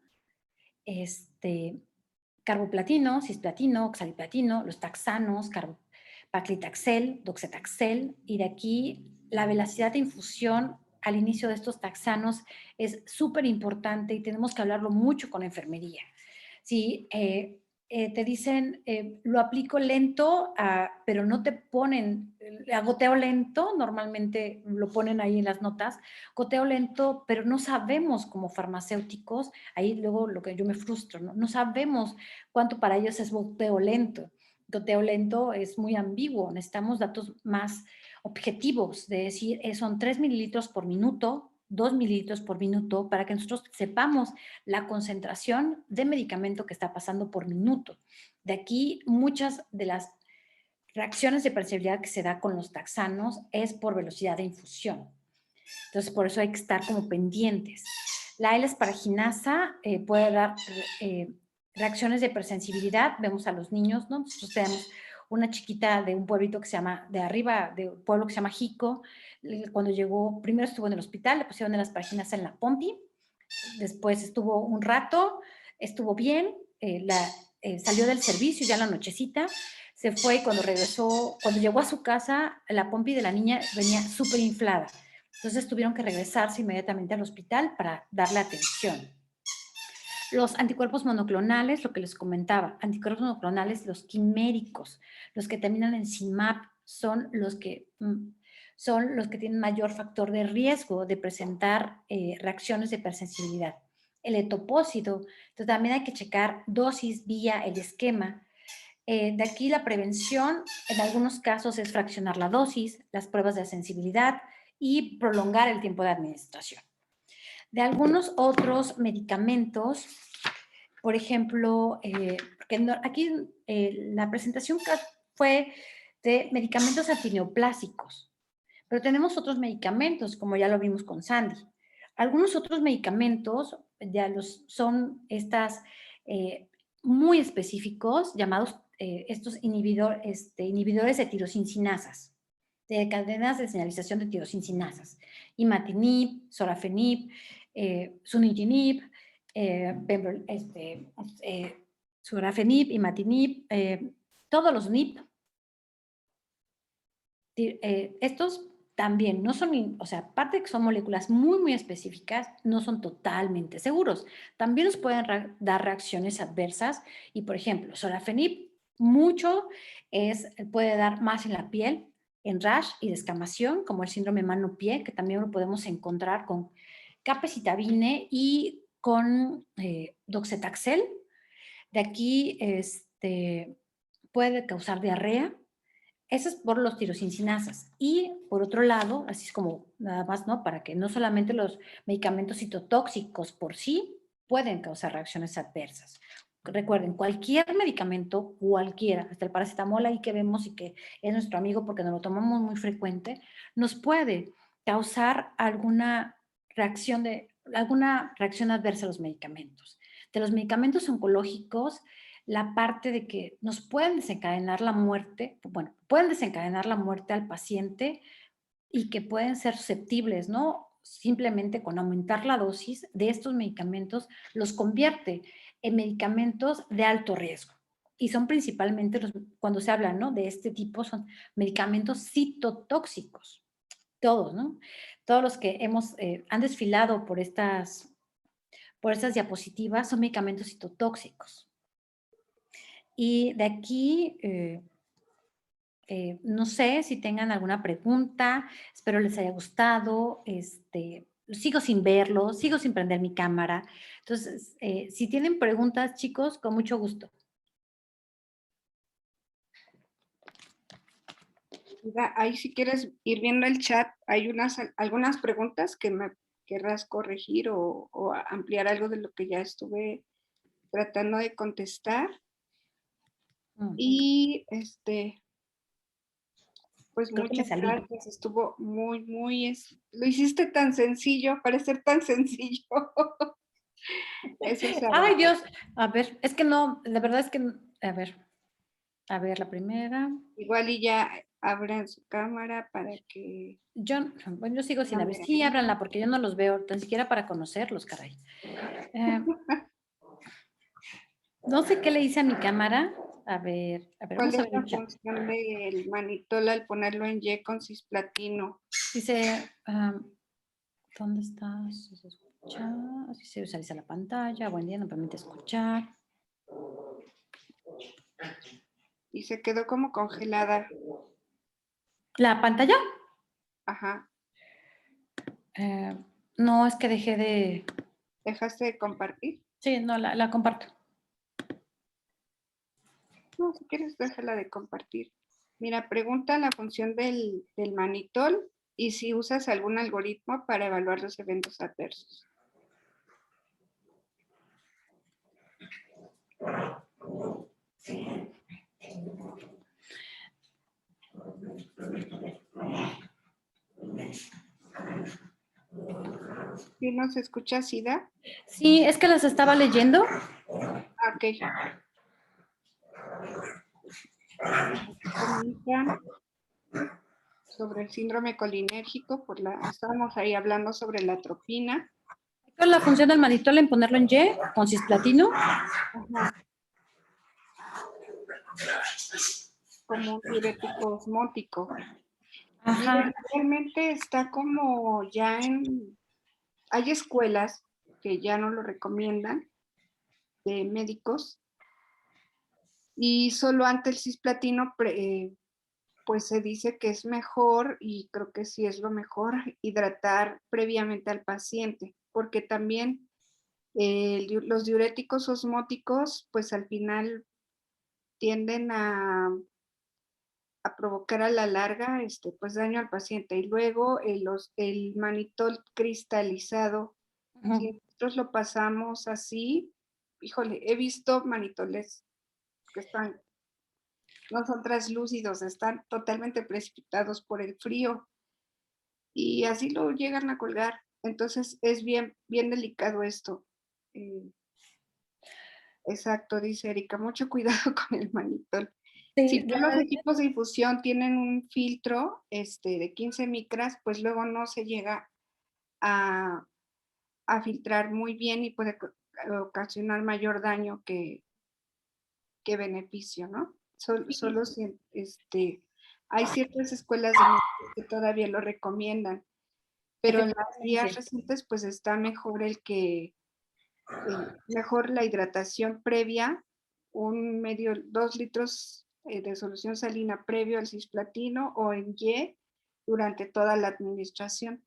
carboplatino, cisplatino, oxaliplatino, los taxanos, Paclitaxel, Doxetaxel, y de aquí la velocidad de infusión al inicio de estos taxanos es súper importante y tenemos que hablarlo mucho con enfermería. Sí, te dicen, lo aplico lento, pero no te ponen, goteo lento, normalmente lo ponen ahí en las notas, goteo lento, pero no sabemos como farmacéuticos, ahí luego lo que yo me frustro, ¿no? No sabemos cuánto para ellos es goteo lento. Goteo lento es muy ambiguo, necesitamos datos más objetivos, de decir, son 3 mililitros por minuto, 2 mililitros por minuto, para que nosotros sepamos la concentración de medicamento que está pasando por minuto. De aquí, muchas de las reacciones de hipersensibilidad que se da con los taxanos es por velocidad de infusión. Entonces, por eso hay que estar como pendientes. La L-esparaginasa puede dar reacciones de hipersensibilidad. Vemos a los niños, ¿no? Nosotros tenemos una chiquita de un pueblito que se llama, de arriba, de un pueblo que se llama Jico. Cuando llegó, primero estuvo en el hospital, le pusieron L-esparaginasa en la pompi. Después estuvo un rato, estuvo bien, salió del servicio ya en la nochecita, se fue y cuando regresó, cuando llegó a su casa, la pompi de la niña venía súper inflada. Entonces tuvieron que regresarse inmediatamente al hospital para darle atención. Los anticuerpos monoclonales, lo que les comentaba, anticuerpos monoclonales, los quiméricos, los que terminan en CIMAP, son los que tienen mayor factor de riesgo de presentar reacciones de hipersensibilidad. El etopósito, entonces también hay que checar dosis vía el esquema. De aquí la prevención, en algunos casos, es fraccionar la dosis, las pruebas de sensibilidad y prolongar el tiempo de administración. De algunos otros medicamentos, por ejemplo, aquí la presentación fue de medicamentos antineoplásicos, pero tenemos otros medicamentos, como ya lo vimos con Sandy. Algunos otros medicamentos son muy específicos, llamados estos inhibidores de tirosinstinasas, de cadenas de señalización de tirosinstinasas, imatinib, sorafenib, sunitinib, sorafenib, imatinib, todos los NIP. Estos también no son, o sea, aparte de que son moléculas muy, muy específicas, no son totalmente seguros. También nos pueden dar reacciones adversas y, por ejemplo, sorafenib puede dar más en la piel, en rash y descamación, como el síndrome mano-pie, que también lo podemos encontrar con capecitabine y con doxetaxel. De aquí puede causar diarrea. Eso es por los tirosinstinasas. Y por otro lado, así es como nada más, ¿no? Para que no solamente los medicamentos citotóxicos por sí pueden causar reacciones adversas. Recuerden, cualquier medicamento, cualquiera, hasta el paracetamol ahí que vemos y que es nuestro amigo porque nos lo tomamos muy frecuente, nos puede causar alguna reacción adversa a los medicamentos. De los medicamentos oncológicos, la parte de que nos pueden desencadenar la muerte, bueno, pueden desencadenar la muerte al paciente y que pueden ser susceptibles, ¿no? Simplemente con aumentar la dosis de estos medicamentos los convierte en medicamentos de alto riesgo. Y son principalmente cuando se habla, ¿no? De este tipo son medicamentos citotóxicos. Todos, ¿no? Todos los que han desfilado por estas diapositivas son medicamentos citotóxicos. Y de aquí, no sé si tengan alguna pregunta, espero les haya gustado, sigo sin verlo, sigo sin prender mi cámara. Entonces, si tienen preguntas, chicos, con mucho gusto. Ahí si quieres ir viendo el chat, hay algunas preguntas que me querrás corregir o ampliar algo de lo que ya estuve tratando de contestar. Y pues muchas gracias, estuvo muy, lo hiciste tan sencillo, parece tan sencillo. Eso es Ay, Dios, a ver, es que no, la verdad es que, a ver, la primera. Igual y ya abran su cámara para que... Yo sigo sin ver, sí, ábranla porque yo no los veo, tan siquiera para conocerlos, caray. No sé qué le hice a mi cámara. A ver, ¿Cuál es la función del manitol al ponerlo en Y con cisplatino? Dice, ¿dónde está? Si se escucha, si se visualiza la pantalla, buen día, no permite escuchar. Y se quedó como congelada. ¿La pantalla? Ajá. No, es que dejé de... ¿Dejaste de compartir? Sí, no, la comparto. No, si quieres déjala de compartir. Mira, pregunta la función del manitol y si usas algún algoritmo para evaluar los eventos adversos. ¿Sí nos escucha, Sida? Sí, es que las estaba leyendo. Ok. Sobre el síndrome colinérgico, estábamos ahí hablando sobre la atropina. ¿Cuál es la función del manitol en ponerlo en Y con cisplatino? Ajá. Como un diurético osmótico. Ajá. Realmente está como ya hay escuelas que ya no lo recomiendan, de médicos, y solo ante el cisplatino pues se dice que es mejor, y creo que sí es lo mejor, hidratar previamente al paciente, porque también los diuréticos osmóticos pues al final tienden a provocar a la larga pues daño al paciente. Y luego el manitol cristalizado, si nosotros lo pasamos así, híjole, he visto manitoles que no son translúcidos, están totalmente precipitados por el frío y así lo llegan a colgar. Entonces es bien delicado esto. Exacto, dice Erika, mucho cuidado con el manitol. Sí, Si bien los equipos de infusión tienen un filtro de 15 micras, pues luego no se llega a filtrar muy bien y puede ocasionar mayor daño que beneficio, ¿no? Solo si hay ciertas escuelas de médicos que todavía lo recomiendan, pero en las guías recientes pues está mejor mejor la hidratación previa, 2 litros de solución salina previo al cisplatino o en Y durante toda la administración.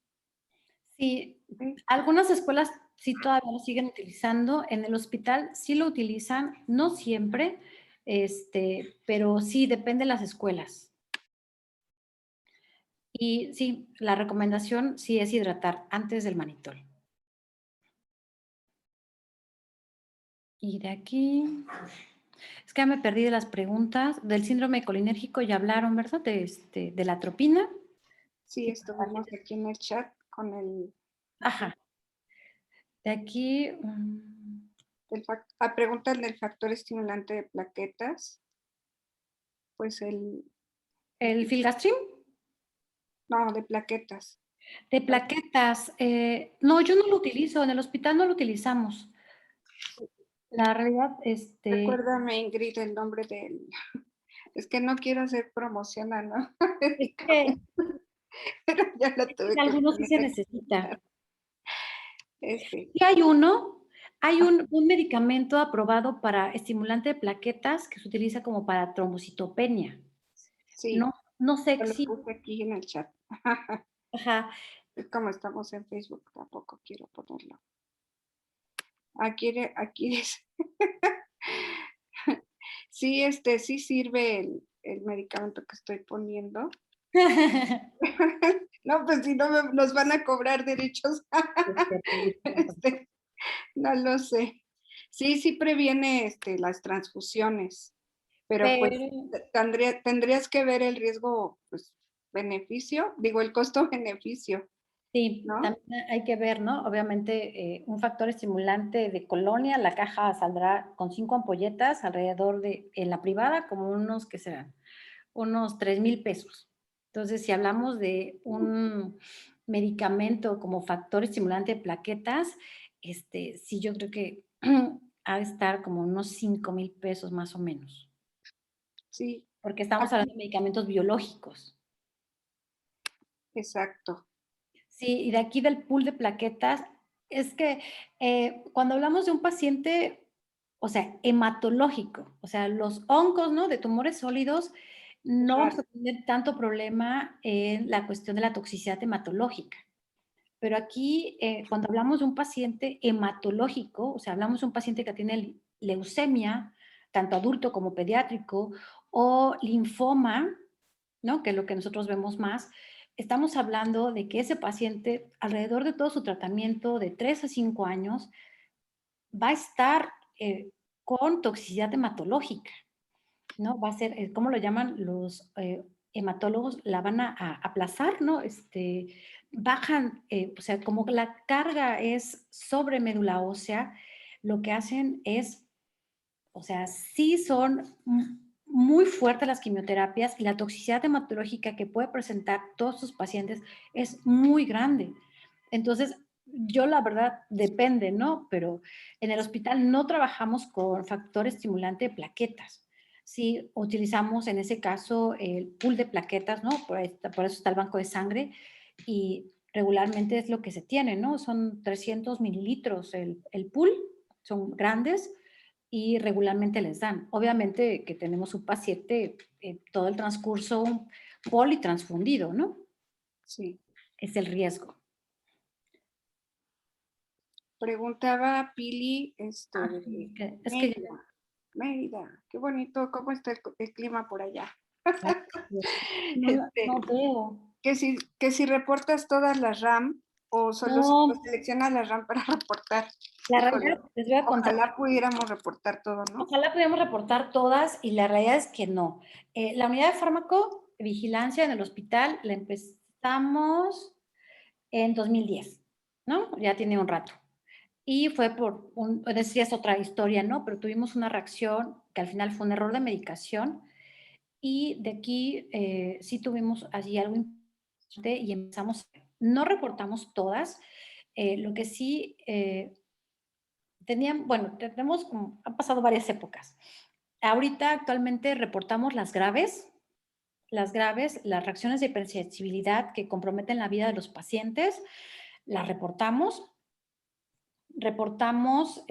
Sí, algunas escuelas sí todavía lo siguen utilizando. En el hospital sí lo utilizan, no siempre, pero sí depende de las escuelas. Y sí, la recomendación sí es hidratar antes del manitol. Y de aquí, es que ya me perdí de las preguntas. Del síndrome colinérgico ya hablaron, ¿verdad? De la atropina. Sí, estuvimos aquí en el chat con el... Ajá. De aquí, preguntas del factor estimulante de plaquetas. Pues el filgastrim. no, de plaquetas. De plaquetas, no, yo no lo utilizo, en el hospital no lo utilizamos. La realidad, Recuérdame, Ingrid, el nombre del... Es que no quiero hacer promoción a no, es que pero ya la tuve en que algunos sí poner se aquí. necesita. Este, Sí hay un medicamento aprobado para estimulante de plaquetas que se utiliza como para trombocitopenia. sí, No, no sé yo lo si, puse aquí en el chat. ajá, Es como estamos en Facebook, tampoco quiero ponerlo. Aquí dice. Sí, sí sirve el medicamento que estoy poniendo. No, pues si no nos van a cobrar derechos. Este, no lo sé. Sí, sí previene las transfusiones, pero pues pero tendrías que ver el riesgo, pues, beneficio, digo, el costo-beneficio, sí, ¿no? también hay que ver, ¿no? Obviamente, un factor estimulante de colonia, la caja saldrá con 5 ampolletas alrededor de, en la privada, como unos, ¿qué serán? Unos 3,000 pesos. Entonces, si hablamos de un medicamento como factor estimulante de plaquetas, sí, yo creo que ha de estar como unos 5,000 pesos más o menos, Sí, porque estamos hablando aquí, de medicamentos biológicos. exacto. Sí, y de aquí del pool de plaquetas, es que cuando hablamos de un paciente, o sea, hematológico, o sea, los oncos, ¿no? De tumores sólidos, no vamos a Claro. tener tanto problema en la cuestión de la toxicidad hematológica. Pero aquí, cuando hablamos de un paciente hematológico, o sea, hablamos de un paciente que tiene leucemia, tanto adulto como pediátrico, o linfoma, ¿no? Que es lo que nosotros vemos más, estamos hablando de que ese paciente, alrededor de todo su tratamiento de 3 a 5 años, va a estar con toxicidad hematológica, ¿no? Va a ser, ¿cómo lo llaman los hematólogos? La van a aplazar, ¿no? Bajan, o sea, como la carga es sobre médula ósea, lo que hacen es, o sea, sí son muy fuertes las quimioterapias y la toxicidad hematológica que puede presentar todos sus pacientes es muy grande. Entonces, yo la verdad depende, ¿no? Pero en el hospital no trabajamos con factor estimulante de plaquetas. Sí, utilizamos en ese caso el pool de plaquetas, ¿no? Por eso está el banco de sangre y regularmente es lo que se tiene, ¿no? Son 300 mililitros el pool, son grandes y regularmente les dan. Obviamente que tenemos un paciente todo el transcurso politransfundido, ¿no? Sí. Es el riesgo. Preguntaba Pili, Ah, de es que Mérida. Mérida, qué bonito, ¿cómo está el clima por allá? no, Este, no veo. que si reportas todas las RAM o solo No, seleccionas las RAM para reportar. la realidad, Híjole, les voy a contar, ojalá pudiéramos reportar todo, ¿no? ojalá pudiéramos reportar todas y la realidad es que no. La unidad de fármaco vigilancia en el hospital la empezamos en 2010, ¿no? Ya tiene un rato. Y fue por decía es otra historia, ¿no? Pero tuvimos una reacción que al final fue un error de medicación y de aquí sí tuvimos allí algo importante y empezamos, no reportamos todas, lo que sí tenían, bueno, tenemos, han pasado varias épocas. Ahorita actualmente reportamos las reacciones de hipersensibilidad que comprometen la vida de los pacientes, las reportamos. Reportamos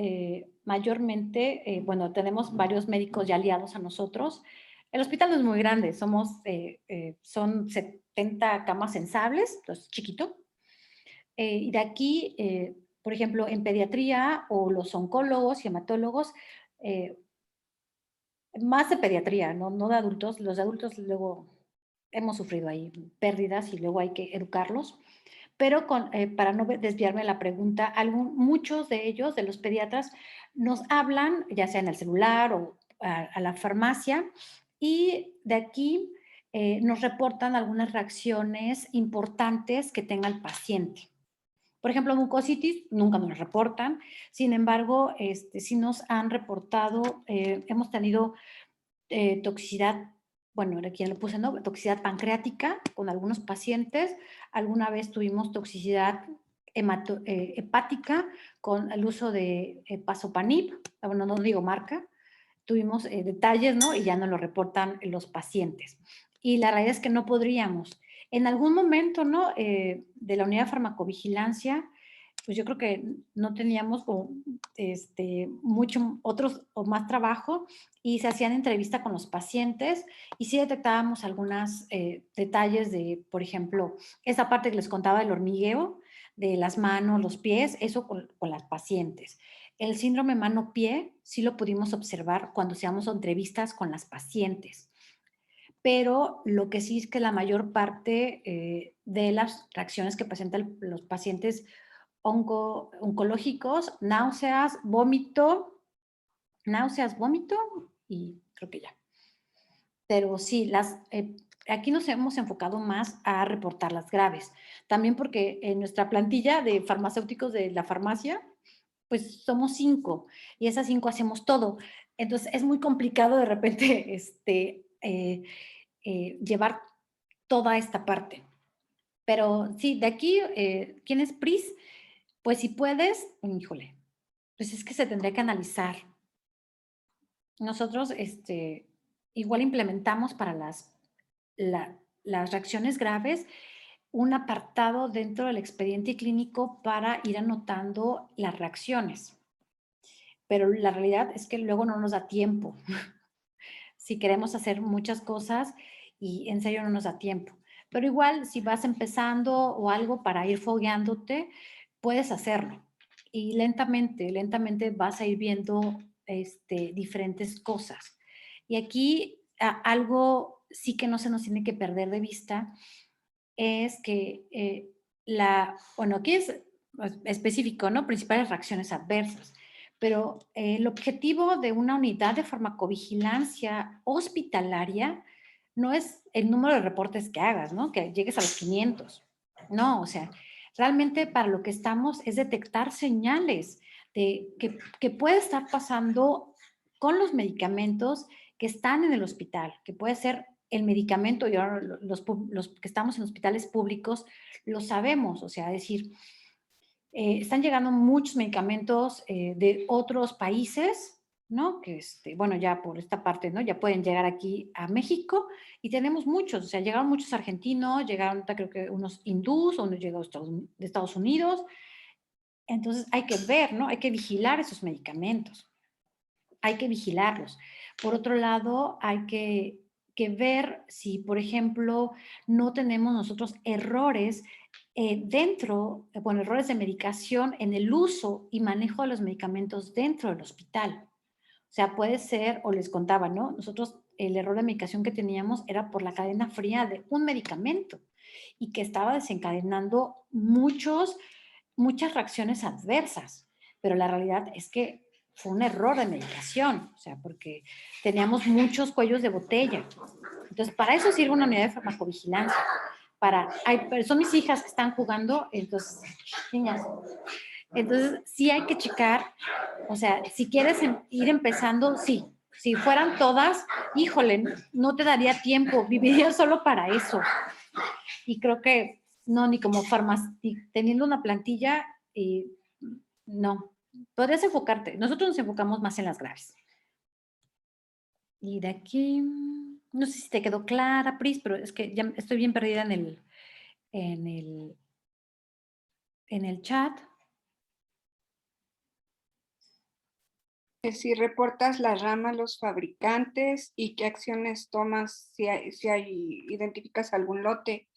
mayormente, bueno, tenemos varios médicos ya aliados a nosotros. El hospital no es muy grande, son 70 camas sensables, entonces chiquito. Y de aquí, por ejemplo, en pediatría o los oncólogos y hematólogos, eh, más de pediatría, no de adultos. Los de adultos luego hemos sufrido ahí pérdidas y luego hay que educarlos. pero para no desviarme de la pregunta, muchos de ellos, de los pediatras, nos hablan, ya sea en el celular o a la farmacia, y de aquí nos reportan algunas reacciones importantes que tenga el paciente. Por ejemplo, mucositis nunca nos reportan, sin embargo, sí nos han reportado, hemos tenido toxicidad, bueno, aquí ya lo puse, ¿no? Toxicidad pancreática con algunos pacientes. Alguna vez tuvimos toxicidad hepática con el uso de Pazopanib, bueno, no digo marca, tuvimos detalles, ¿no? Y ya nos lo reportan los pacientes. Y la realidad es que no podríamos. En algún momento, ¿no? De la unidad de farmacovigilancia, pues yo creo que no teníamos mucho otros o más trabajo y se hacían entrevistas con los pacientes y sí detectábamos algunos detalles de, por ejemplo, esa parte que les contaba del hormigueo, de las manos, los pies, eso con las pacientes. El síndrome mano-pie sí lo pudimos observar cuando hacíamos entrevistas con las pacientes, pero lo que sí es que la mayor parte de las reacciones que presentan los pacientes oncológicos, náuseas, vómito y creo que ya. Pero sí, aquí nos hemos enfocado más a reportar las graves. También porque en nuestra plantilla de farmacéuticos de la farmacia, pues somos 5 y esas 5 hacemos todo. Entonces es muy complicado de repente llevar toda esta parte. Pero sí, de aquí, ¿quién es Pris? Pues si puedes, híjole, pues es que se tendría que analizar. Nosotros igual implementamos para las reacciones graves un apartado dentro del expediente clínico para ir anotando las reacciones. Pero la realidad es que luego no nos da tiempo. Si queremos hacer muchas cosas y en serio no nos da tiempo. Pero igual, si vas empezando o algo para ir fogueándote, puedes hacerlo. Y lentamente, lentamente vas a ir viendo diferentes cosas. Y aquí algo sí que no se nos tiene que perder de vista es que bueno, aquí es específico, ¿no? Principales reacciones adversas. Pero el objetivo de una unidad de farmacovigilancia hospitalaria no es el número de reportes que hagas, ¿no? Que llegues a los 500. No, o sea, realmente para lo que estamos es detectar señales de que puede estar pasando con los medicamentos que están en el hospital, que puede ser el medicamento, y ahora los que estamos en hospitales públicos lo sabemos, o sea, decir, están llegando muchos medicamentos de otros países, ¿no? Que, bueno, ya por esta parte, ¿no? Ya pueden llegar aquí a México y tenemos muchos, o sea, llegaron muchos argentinos, llegaron, creo que unos hindús, unos llegaron de Estados Unidos. Entonces hay que ver, ¿no? Hay que vigilar esos medicamentos. Hay que vigilarlos. Por otro lado, hay que ver si, por ejemplo, no tenemos nosotros errores errores de medicación en el uso y manejo de los medicamentos dentro del hospital. O sea, puede ser, o les contaba, ¿no? Nosotros el error de medicación que teníamos era por la cadena fría de un medicamento y que estaba desencadenando muchas reacciones adversas. Pero la realidad es que fue un error de medicación, o sea, porque teníamos muchos cuellos de botella. Entonces, para eso sirve una unidad de farmacovigilancia. Pero son mis hijas que están jugando, entonces, niñas. Entonces, sí hay que checar, o sea, si quieres ir empezando, sí. Si fueran todas, híjole, no te daría tiempo, viviría solo para eso. Y creo que no, ni como teniendo una plantilla, no. Podrías enfocarte. Nosotros nos enfocamos más en las graves. Y de aquí, no sé si te quedó clara, Pris, pero es que ya estoy bien perdida en el chat. Si reportas la rama a los fabricantes y qué acciones tomas si identificas algún lote.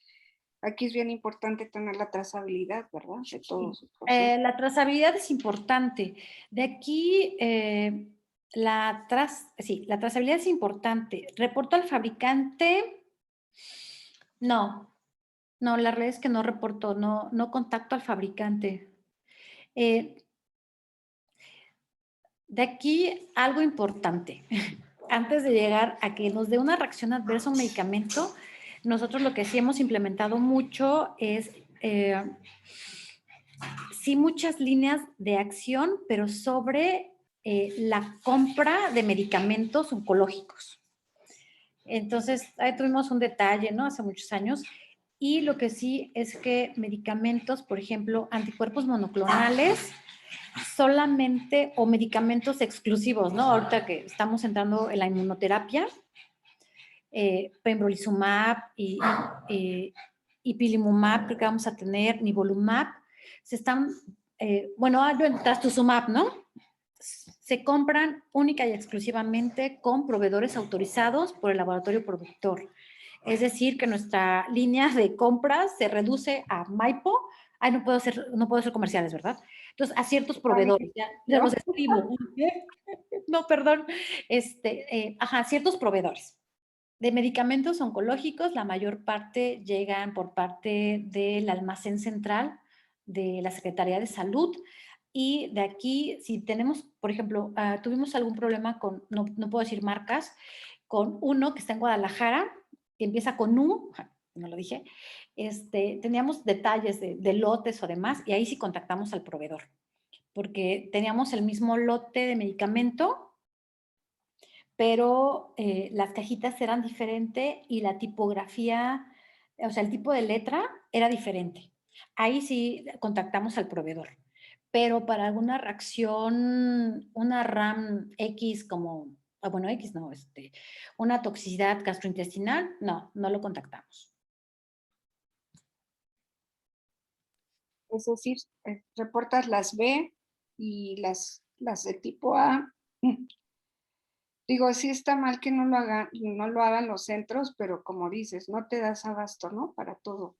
Aquí es bien importante tener la trazabilidad, ¿verdad? De todos sus procesos. La trazabilidad es importante. De aquí, la trazabilidad es importante. ¿Reporto al fabricante? No. No, la realidad es que no reporto, no contacto al fabricante. Eh, de aquí algo importante. Antes de llegar a que nos dé una reacción adversa a un medicamento, nosotros lo que sí hemos implementado mucho es sí muchas líneas de acción, pero sobre la compra de medicamentos oncológicos. Entonces, ahí tuvimos un detalle, ¿no? Hace muchos años. Y lo que sí es que medicamentos, por ejemplo, anticuerpos monoclonales, solamente, o medicamentos exclusivos, ¿no? Ahorita que estamos entrando en la inmunoterapia, pembrolizumab y ipilimumab, creo que vamos a tener, nivolumab, se están, bueno, trastuzumab, ¿no? Se compran única y exclusivamente con proveedores autorizados por el laboratorio productor. Es decir, que nuestra línea de compras se reduce a Maipo. Ay, no puedo ser comerciales, ¿verdad? Entonces, a ciertos proveedores, ya los escribo. No, perdón. Ciertos proveedores. De medicamentos oncológicos, la mayor parte llegan por parte del almacén central de la Secretaría de Salud. Y de aquí, si tenemos, por ejemplo, tuvimos algún problema con, no puedo decir marcas, con uno que está en Guadalajara, que empieza con U, no lo dije, teníamos detalles de lotes o demás, y ahí sí contactamos al proveedor, porque teníamos el mismo lote de medicamento, pero las cajitas eran diferentes y la tipografía, o sea, el tipo de letra era diferente. Ahí sí contactamos al proveedor, pero para alguna reacción, una RAM X como, bueno, X no, una toxicidad gastrointestinal, no lo contactamos. Es decir, reportas las B y las de tipo A. Digo, sí está mal que no lo hagan los centros, pero como dices, no te das abasto, ¿no? Para todo.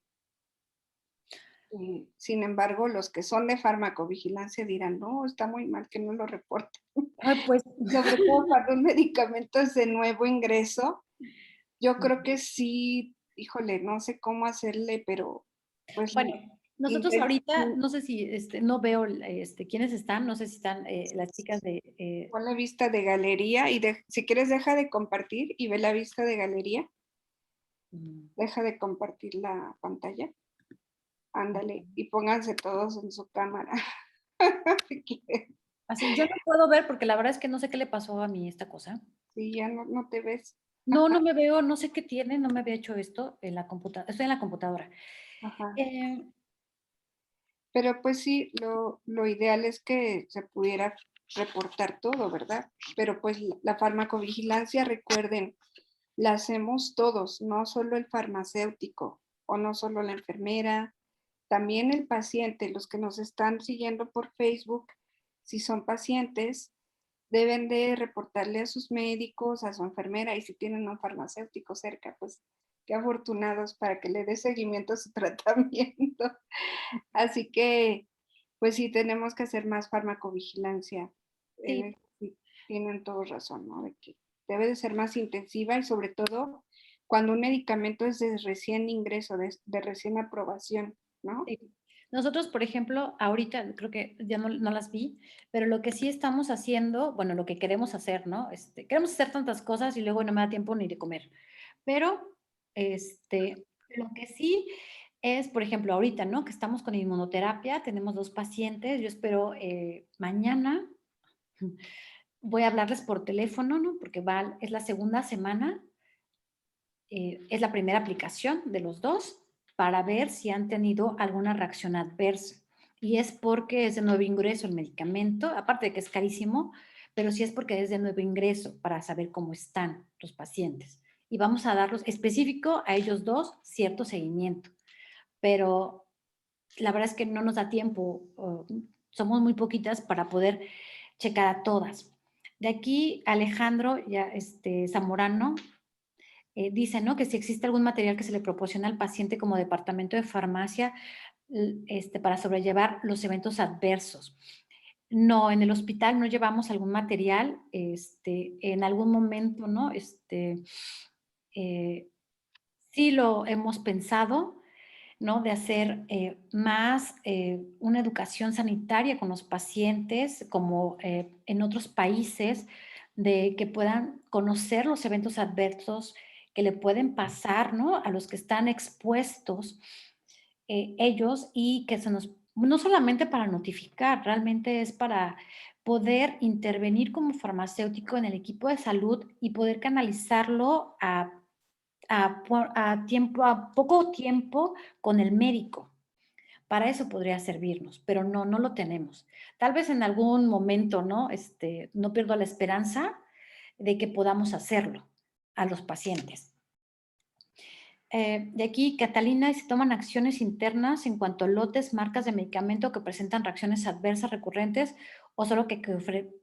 Sin embargo, los que son de farmacovigilancia dirán, no, está muy mal que no lo reporten. Ay, pues. Sobre todo cuando un medicamento es de nuevo ingreso, yo creo que sí, híjole, no sé cómo hacerle, pero pues... Bueno, nosotros ahorita, no sé si, no veo quiénes están, no sé si están las chicas de... Pon la vista de galería y si quieres deja de compartir y ve la vista de galería. Deja de compartir la pantalla. Ándale, y pónganse todos en su cámara. Así, yo no puedo ver porque la verdad es que no sé qué le pasó a mí esta cosa. Sí, ya no te ves. No, no me veo, no sé qué tiene, no me había hecho esto en la computadora, estoy en la computadora. Ajá. Pero pues sí, lo ideal es que se pudiera reportar todo, ¿verdad? Pero pues la farmacovigilancia, recuerden, la hacemos todos, no solo el farmacéutico o no solo la enfermera, también el paciente, los que nos están siguiendo por Facebook, si son pacientes, deben de reportarle a sus médicos, a su enfermera, y si tienen un farmacéutico cerca, pues qué afortunados para que le dé seguimiento a su tratamiento. Así que, pues sí, tenemos que hacer más farmacovigilancia. Sí, Sí, tienen todos razón, ¿no? De que debe de ser más intensiva y sobre todo cuando un medicamento es de recién ingreso, de recién aprobación, ¿no? sí. Nosotros, por ejemplo, ahorita creo que ya no las vi, pero lo que sí estamos haciendo, bueno, lo que queremos hacer, ¿no? Queremos hacer tantas cosas y luego no me da tiempo ni de comer. Pero, lo que sí es, por ejemplo, ahorita, ¿no? Que estamos con inmunoterapia, tenemos 2 pacientes, yo espero mañana voy a hablarles por teléfono, ¿no? Porque es la segunda semana, es la primera aplicación de los 2 para ver si han tenido alguna reacción adversa. Y es porque es de nuevo ingreso el medicamento, aparte de que es carísimo, pero sí es porque es de nuevo ingreso para saber cómo están los pacientes. Y vamos a darlos específico a ellos 2 cierto seguimiento. Pero la verdad es que no nos da tiempo, somos muy poquitas para poder checar a todas. De aquí, Alejandro Zamorano dice, ¿no? Que si existe algún material que se le proporciona al paciente como departamento de farmacia para sobrellevar los eventos adversos. No, en el hospital no llevamos algún material, en algún momento, ¿no? Sí lo hemos pensado, ¿no? De hacer más una educación sanitaria con los pacientes, como en otros países, de que puedan conocer los eventos adversos que le pueden pasar, ¿no? A los que están expuestos ellos y que se nos, no solamente para notificar, realmente es para poder intervenir como farmacéutico en el equipo de salud y poder canalizarlo a tiempo, a poco tiempo con el médico. Para eso podría servirnos, pero no, no lo tenemos. Tal vez en algún momento, ¿no? No pierdo la esperanza de que podamos hacerlo a los pacientes. De aquí, Catalina, se toman acciones internas en cuanto a lotes, marcas de medicamento que presentan reacciones adversas recurrentes o solo que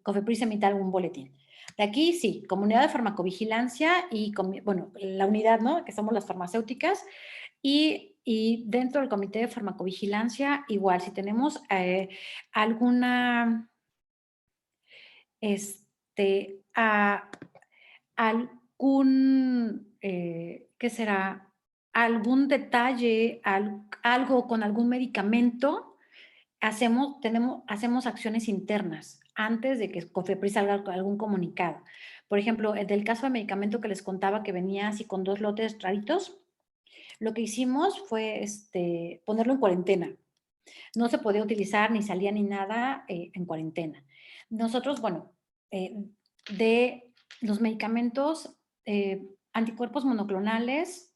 COFEPRIS emita algún boletín. De aquí, sí, comunidad de farmacovigilancia y, bueno, la unidad, ¿no? Que somos las farmacéuticas y dentro del comité de farmacovigilancia, igual, si tenemos alguna, algún, ¿qué será? Algún detalle, algo con algún medicamento, hacemos acciones internas antes de que COFEPRIS salga con algún comunicado. Por ejemplo, el del caso de medicamento que les contaba que venía así con 2 lotes raritos, lo que hicimos fue ponerlo en cuarentena. No se podía utilizar ni salía ni nada en cuarentena. Nosotros, bueno, de los medicamentos anticuerpos monoclonales,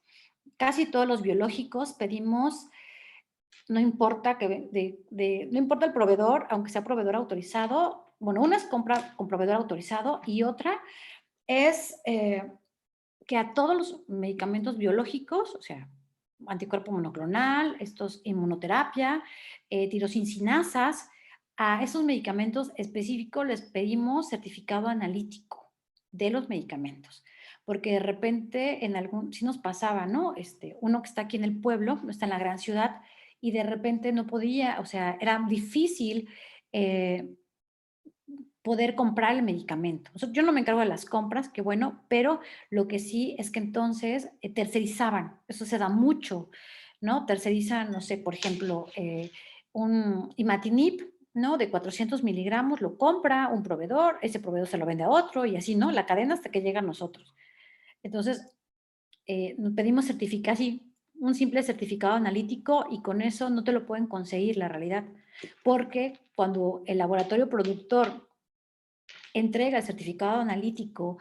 casi todos los biológicos pedimos, no importa, no importa el proveedor, aunque sea proveedor autorizado, bueno, una es compra con proveedor autorizado y otra es que a todos los medicamentos biológicos, o sea, anticuerpo monoclonal, estos inmunoterapia, tirosininasas, a esos medicamentos específicos les pedimos certificado analítico de los medicamentos, porque de repente sí nos pasaba, ¿no? Uno que está aquí en el pueblo, no está en la gran ciudad, y de repente no podía, o sea, era difícil poder comprar el medicamento. O sea, yo no me encargo de las compras, qué bueno, pero lo que sí es que entonces tercerizaban, eso se da mucho, ¿no? Tercerizan, no sé, por ejemplo, un imatinib, ¿no? De 400 miligramos, lo compra un proveedor, ese proveedor se lo vende a otro y así, ¿no? La cadena hasta que llega a nosotros. Entonces, nos pedimos así, un simple certificado analítico y con eso no te lo pueden conseguir, la realidad, porque cuando el laboratorio productor entrega el certificado analítico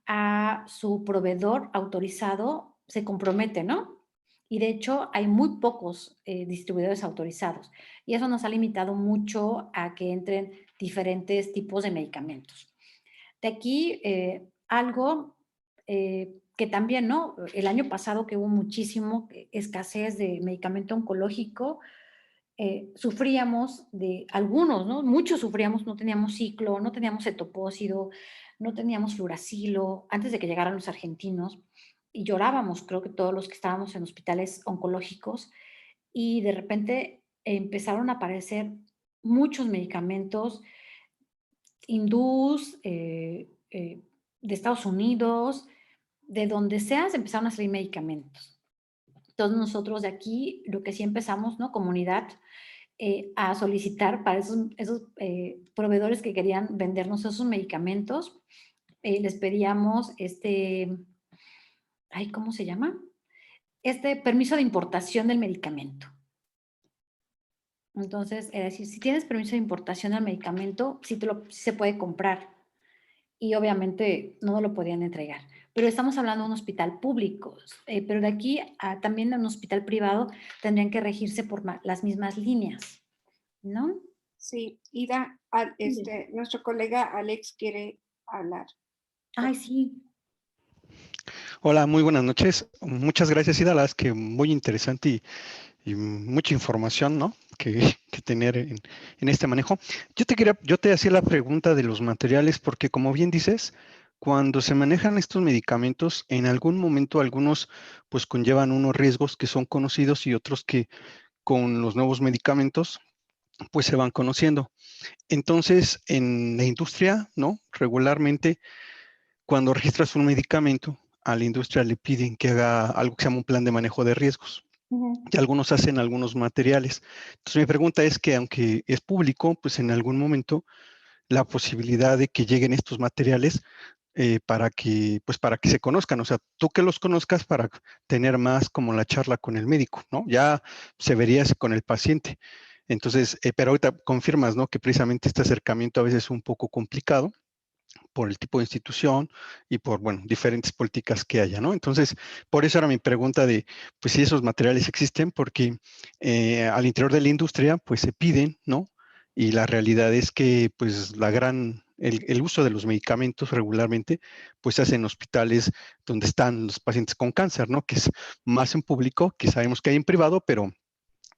a su proveedor autorizado, se compromete, ¿no? Y de hecho hay muy pocos distribuidores autorizados y eso nos ha limitado mucho a que entren diferentes tipos de medicamentos. De aquí algo que también, ¿no? El año pasado que hubo muchísimo escasez de medicamento oncológico, sufríamos de algunos, ¿no? Muchos sufríamos, no teníamos ciclo, no teníamos cetopósido, no teníamos fluoracilo, antes de que llegaran los argentinos, y llorábamos, creo que todos los que estábamos en hospitales oncológicos, y de repente empezaron a aparecer muchos medicamentos hindús, de Estados Unidos, de donde sea, se empezaron a salir medicamentos. Entonces nosotros de aquí, lo que sí empezamos, ¿no? Comunidad, a solicitar para esos proveedores que querían vendernos esos medicamentos, les pedíamos ¿cómo se llama? Permiso de importación del medicamento. Entonces, es decir, si tienes permiso de importación del medicamento, sí se puede comprar. Y obviamente no lo podían entregar. Pero estamos hablando de un hospital público, pero de aquí también en un hospital privado tendrían que regirse por las mismas líneas, ¿no? Sí, Ida, nuestro colega Alex quiere hablar. Ay, sí. Hola, muy buenas noches. Muchas gracias, Ida. La verdad es que muy interesante y mucha información, ¿no? que tener en este manejo. Yo te hacía la pregunta de los materiales porque, como bien dices, cuando se manejan estos medicamentos, en algún momento algunos pues conllevan unos riesgos que son conocidos y otros que con los nuevos medicamentos pues se van conociendo. Entonces, en la industria, ¿no? Regularmente, cuando registras un medicamento, a la industria le piden que haga algo que se llama un plan de manejo de riesgos. y algunos hacen algunos materiales. Entonces mi pregunta es que aunque es público, pues en algún momento la posibilidad de que lleguen estos materiales para que se conozcan, o sea, tú que los conozcas para tener más como la charla con el médico, ¿no? Ya se vería con el paciente. Entonces, pero ahorita confirmas, ¿no? Que precisamente este acercamiento a veces es un poco complicado por el tipo de institución y por, bueno, diferentes políticas que haya, ¿no? Entonces, por eso era mi pregunta de, pues si esos materiales existen, porque al interior de la industria, pues se piden, ¿no? Y la realidad es que, pues, el uso de los medicamentos regularmente, pues se hace en hospitales donde están los pacientes con cáncer, ¿no? Que es más en público, que sabemos que hay en privado, pero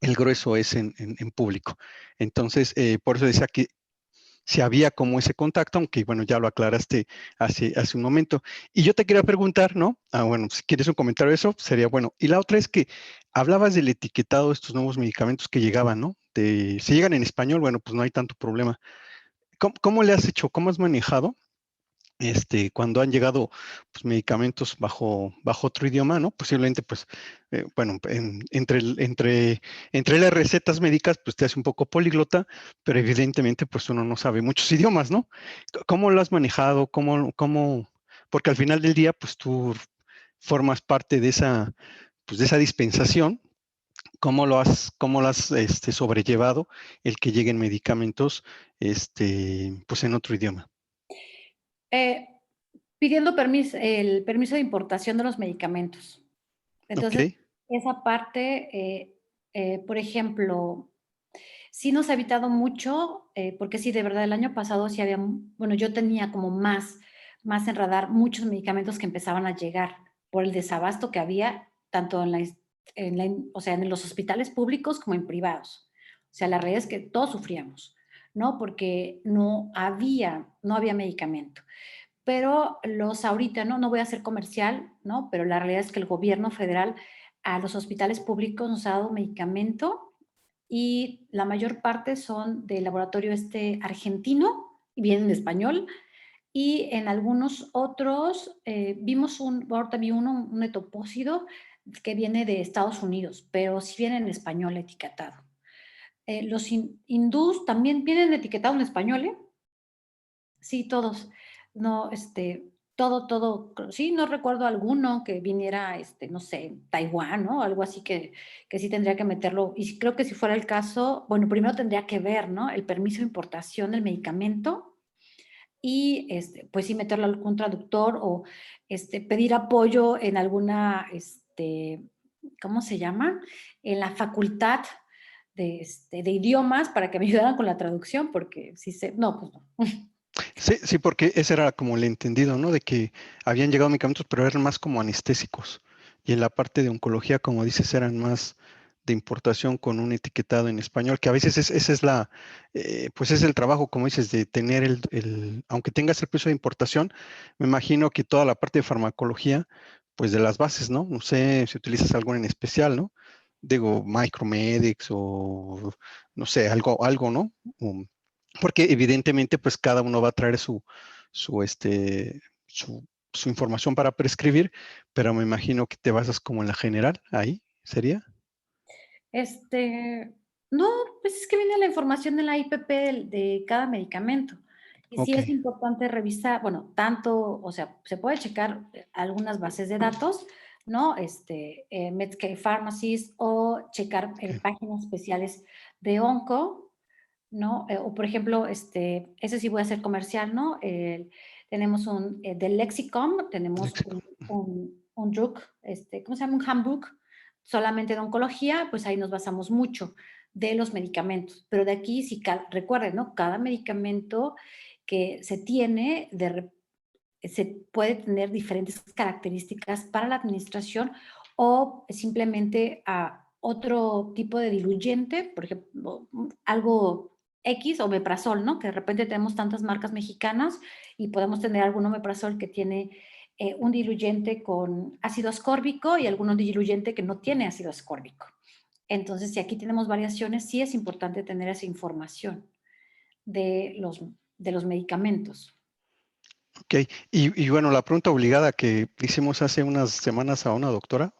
el grueso es en público. Entonces, por eso decía que si había como ese contacto, aunque bueno, ya lo aclaraste hace un momento. Y yo te quería preguntar, ¿no? Bueno, si quieres un comentario de eso, sería bueno. Y la otra es que hablabas del etiquetado de estos nuevos medicamentos que llegaban, ¿no? Si llegan en español, bueno, pues no hay tanto problema. ¿Cómo le has hecho? ¿Cómo has manejado cuando han llegado pues, medicamentos bajo otro idioma, ¿no? Posiblemente, pues, bueno, entre las recetas médicas, pues te hace un poco políglota, pero evidentemente, pues uno no sabe muchos idiomas, ¿no? ¿Cómo lo has manejado? Porque al final del día, pues tú formas parte pues, de esa dispensación. ¿Cómo lo has sobrellevado el que lleguen medicamentos, pues en otro idioma? Eh, pidiendo el permiso de importación de los medicamentos. Ok, Entonces, esa parte, por ejemplo, sí nos ha evitado mucho, porque sí, de verdad, el año pasado sí había, bueno, yo tenía como más en radar muchos medicamentos que empezaban a llegar por el desabasto que había, tanto o sea, en los hospitales públicos como en privados. O sea, la realidad es que todos sufríamos, ¿no? Porque no había medicamento. Pero los ahorita, ¿no? No voy a hacer comercial, ¿no? Pero la realidad es que el gobierno federal a los hospitales públicos nos ha dado medicamento y la mayor parte son del laboratorio argentino y vienen de español. Y en algunos otros, ahorita vi un etopósido que viene de Estados Unidos, pero sí viene en español etiquetado. Los hindús también vienen etiquetados en español, ¿eh? Sí, todos. No, sí, no recuerdo alguno que viniera, no sé, Taiwán, ¿no? Algo así que sí tendría que meterlo. Y creo que si fuera el caso, bueno, primero tendría que ver, ¿no? El permiso de importación del medicamento y, pues sí, meterlo a algún traductor o, pedir apoyo en alguna, ¿cómo se llama? En la facultad de idiomas para que me ayudaran con la traducción, porque si no, pues no. sí, sí, porque ese era como el entendido, ¿no? De que habían llegado medicamentos, pero eran más como anestésicos. Y en la parte de oncología, como dices, eran más de importación con un etiquetado en español, que a veces esa es pues es el trabajo, como dices, de tener aunque tengas el precio de importación, me imagino que toda la parte de farmacología, pues de las bases, ¿no? No sé si utilizas algo en especial, ¿no? Digo, Micromedics o no sé, algo, ¿no? Porque evidentemente, pues cada uno va a traer su, este, su información para prescribir, pero me imagino que te basas como en la general, ahí sería. No, pues es que viene la información de la IPP de cada medicamento. Y sí Ok, es importante revisar, bueno, tanto, o sea, se puede checar algunas bases de datos, ¿no? Medscape Pharmacies o checar ok, páginas especiales de Onco, ¿no? O por ejemplo, ese sí voy a hacer comercial, ¿no? Tenemos del Lexicom, tenemos léxico. un drug, ¿cómo se llama? Un handbook solamente de oncología, pues ahí nos basamos mucho de los medicamentos. Pero de aquí, sí, recuerden, ¿no? Cada medicamento que se tiene, se puede tener diferentes características para la administración o simplemente a otro tipo de diluyente, por ejemplo, algo X, omeprazol, ¿no? Que de repente tenemos tantas marcas mexicanas y podemos tener algún omeprazol que tiene un diluyente con ácido ascórbico y algún diluyente que no tiene ácido ascórbico. Entonces, si aquí tenemos variaciones, sí es importante tener esa información de los medicamentos. Ok, y bueno, la pregunta obligada que hicimos hace unas semanas a una doctora,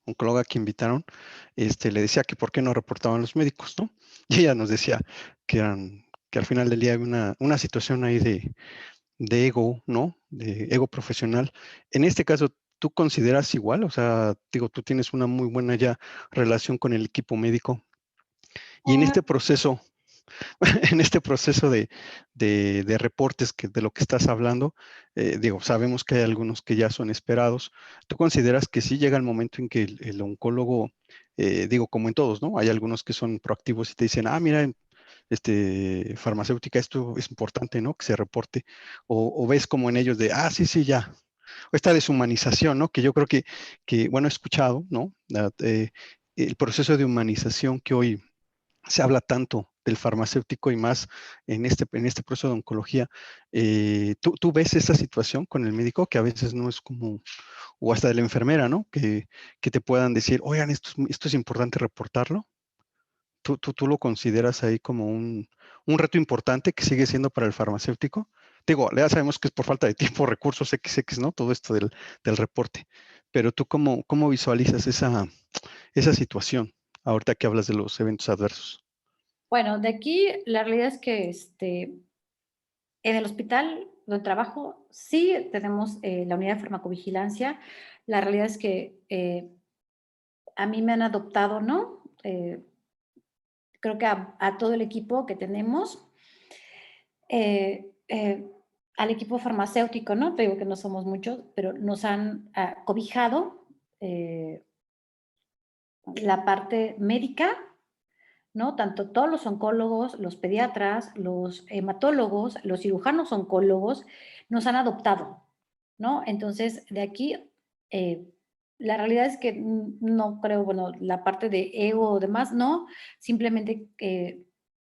oncóloga que invitaron, le decía que por qué no reportaban los médicos, ¿no? Y ella nos decía que al final del día había una situación ahí de ego, ¿no? De ego profesional. En este caso, ¿tú consideras igual? O sea, digo, tú tienes una muy buena ya relación con el equipo médico. Y en Ah, este proceso, en este proceso de reportes de lo que estás hablando, digo, sabemos que hay algunos que ya son esperados. ¿Tú consideras que sí llega el momento en que el oncólogo, digo, como en todos, ¿no? Hay algunos que son proactivos y te dicen, ah, mira, farmacéutica, esto es importante, ¿no? Que se reporte. O ves como en ellos de, ah, sí, sí, ya. O esta deshumanización, ¿no? Que yo creo bueno, he escuchado, ¿no? El proceso de humanización que hoy se habla tanto del farmacéutico y más en este proceso de oncología. ¿Tú ves esa situación con el médico que a veces no es como, o hasta de la enfermera, ¿no? Que te puedan decir, oigan, esto es importante reportarlo? ¿Tú lo consideras ahí como un reto importante que sigue siendo para el farmacéutico? Digo, ya sabemos que es por falta de tiempo, recursos XX, ¿no? Todo esto del reporte. Pero tú, ¿cómo visualizas esa situación ahorita que hablas de los eventos adversos? bueno, de aquí la realidad es que en el hospital donde trabajo sí tenemos la unidad de farmacovigilancia. La realidad es que a mí me han adoptado, ¿no? Creo que a todo el equipo que tenemos, eh, eh, al equipo farmacéutico, ¿no? Te digo que no somos muchos, pero nos han cobijado eh, la parte médica, ¿no? Tanto todos los oncólogos, los pediatras, los hematólogos, los cirujanos oncólogos nos han adoptado, ¿no? Entonces, de aquí, eh, la realidad es que no creo, bueno, la parte de ego o demás, no, simplemente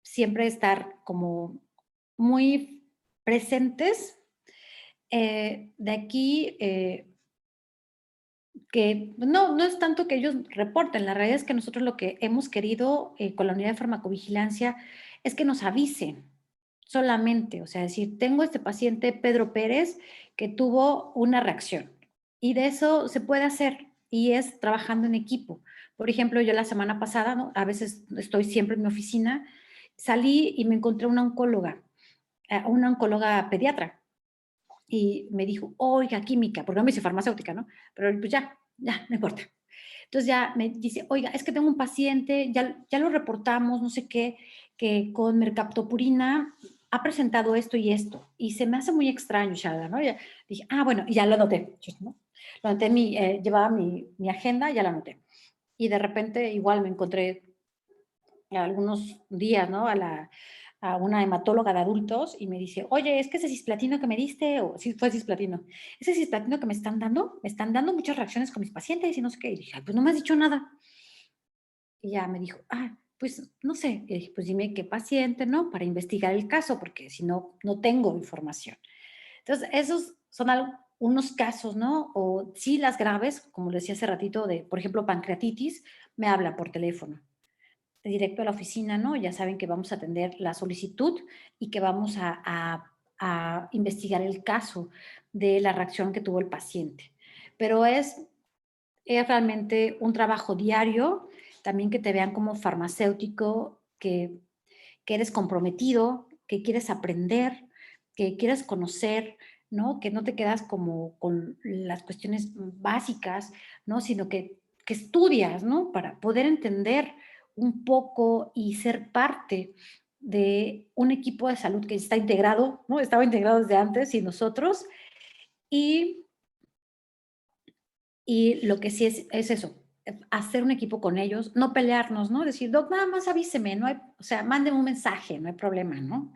siempre estar como muy presentes. De aquí, que no es tanto que ellos reporten, la realidad es que nosotros lo que hemos querido con la unidad de farmacovigilancia es que nos avisen solamente, o sea, decir, tengo este paciente Pedro Pérez que tuvo una reacción y de eso se puede hacer y es trabajando en equipo. Por ejemplo, yo la semana pasada, ¿no? A veces estoy siempre en mi oficina, salí y me encontré una oncóloga pediatra y me dijo, oiga, química, porque no me dice farmacéutica, ¿no? Pero pues ya, no importa. Entonces ya me dice, oiga, es que tengo un paciente, ya lo reportamos, no sé qué, que con mercaptopurina ha presentado esto y esto, y se me hace muy extraño, Shalda, ¿no? Ya dije, bueno, y ya lo anoté, ¿no? Lo anoté, llevaba mi agenda, ya lo anoté. Y de repente igual me encontré algunos días, ¿no? A una hematóloga de adultos y me dice, oye, es que ese cisplatino que me diste, o sí fue cisplatino, ese cisplatino que me están dando muchas reacciones con mis pacientes y no sé qué. Y dije, pues no me has dicho nada. Y ya me dijo, pues no sé. Y dije, pues dime qué paciente, ¿no? Para investigar el caso, porque si no, no tengo información. Entonces, esos son unos casos, ¿no? O sí las graves, como decía hace ratito, de, por ejemplo, pancreatitis, me habla por teléfono directo a la oficina, ¿no? Ya saben que vamos a atender la solicitud y que vamos a investigar el caso de la reacción que tuvo el paciente. Pero es realmente un trabajo diario, también que te vean como farmacéutico, que eres comprometido, que quieres aprender, que quieres conocer, ¿no? Que no te quedas como con las cuestiones básicas, ¿no? Sino que estudias, ¿no? Para poder entender un poco y ser parte de un equipo de salud que está integrado, ¿no? Estaba integrado desde antes y nosotros. Y, y lo que sí es eso, hacer un equipo con ellos, no pelearnos, ¿no? Decir, Doc, nada más avíseme, no hay, o sea, manden un mensaje, no hay problema, ¿no?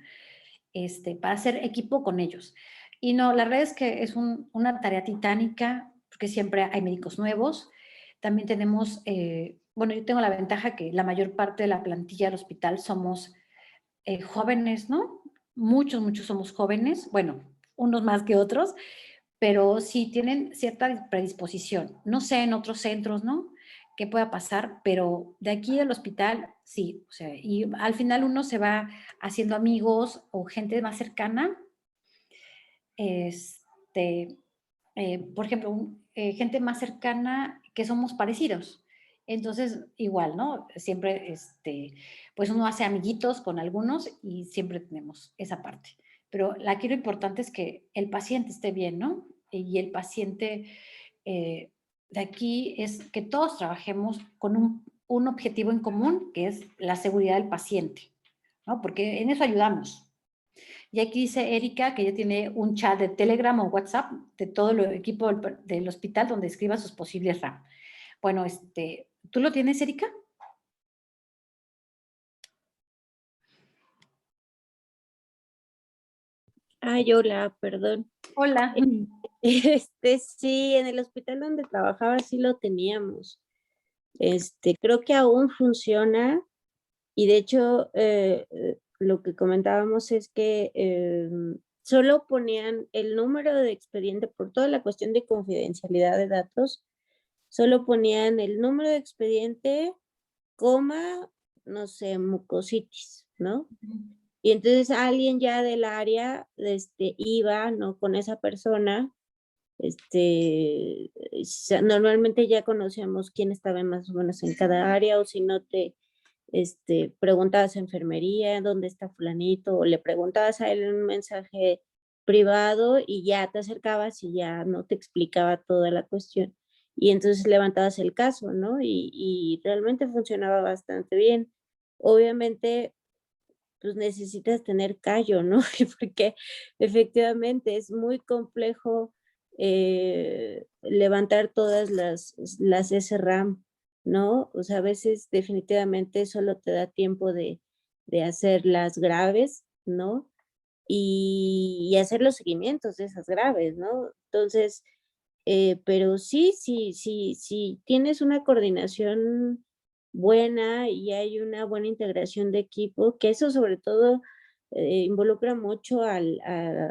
Para hacer equipo con ellos. Y no, la verdad es que es una tarea titánica, porque siempre hay médicos nuevos. También tenemos, bueno, yo tengo la ventaja que la mayor parte de la plantilla del hospital somos jóvenes, ¿no? Muchos somos jóvenes, bueno, unos más que otros, pero sí tienen cierta predisposición. No sé en otros centros, ¿no? Qué pueda pasar, pero de aquí del hospital, sí. O sea, y al final uno se va haciendo amigos o gente más cercana. Este, por ejemplo, gente más cercana que somos parecidos. Entonces, igual, ¿no? Siempre, pues uno hace amiguitos con algunos y siempre tenemos esa parte. Pero aquí lo importante es que el paciente esté bien, ¿no? Y el paciente de aquí es que todos trabajemos con un objetivo en común, que es la seguridad del paciente, ¿no? Porque en eso ayudamos. Y aquí dice Erika que ella tiene un chat de Telegram o WhatsApp de todo el equipo del hospital donde escriba sus posibles RAM. Bueno, ¿tú lo tienes, Erika? Ay, hola, perdón. Hola. Sí, en el hospital donde trabajaba sí lo teníamos. Creo que aún funciona y de hecho lo que comentábamos es que solo ponían el número de expediente por toda la cuestión de confidencialidad de datos, solo ponían el número de expediente, coma, no sé, mucositis, ¿no? Y entonces alguien ya del área iba, ¿no? Con esa persona. Normalmente ya conocíamos quién estaba más o menos en cada área, o si no te preguntabas a enfermería, dónde está fulanito, o le preguntabas a él en un mensaje privado y ya te acercabas y ya no te explicaba toda la cuestión. Y entonces levantabas el caso, ¿no? Y realmente funcionaba bastante bien. Obviamente, pues necesitas tener callo, ¿no? Porque efectivamente es muy complejo levantar todas las SRAM, ¿no? O sea, a veces definitivamente solo te da tiempo de hacer las graves, ¿no? Y hacer los seguimientos de esas graves, ¿no? Entonces, pero sí, tienes una coordinación buena y hay una buena integración de equipo, que eso sobre todo involucra mucho al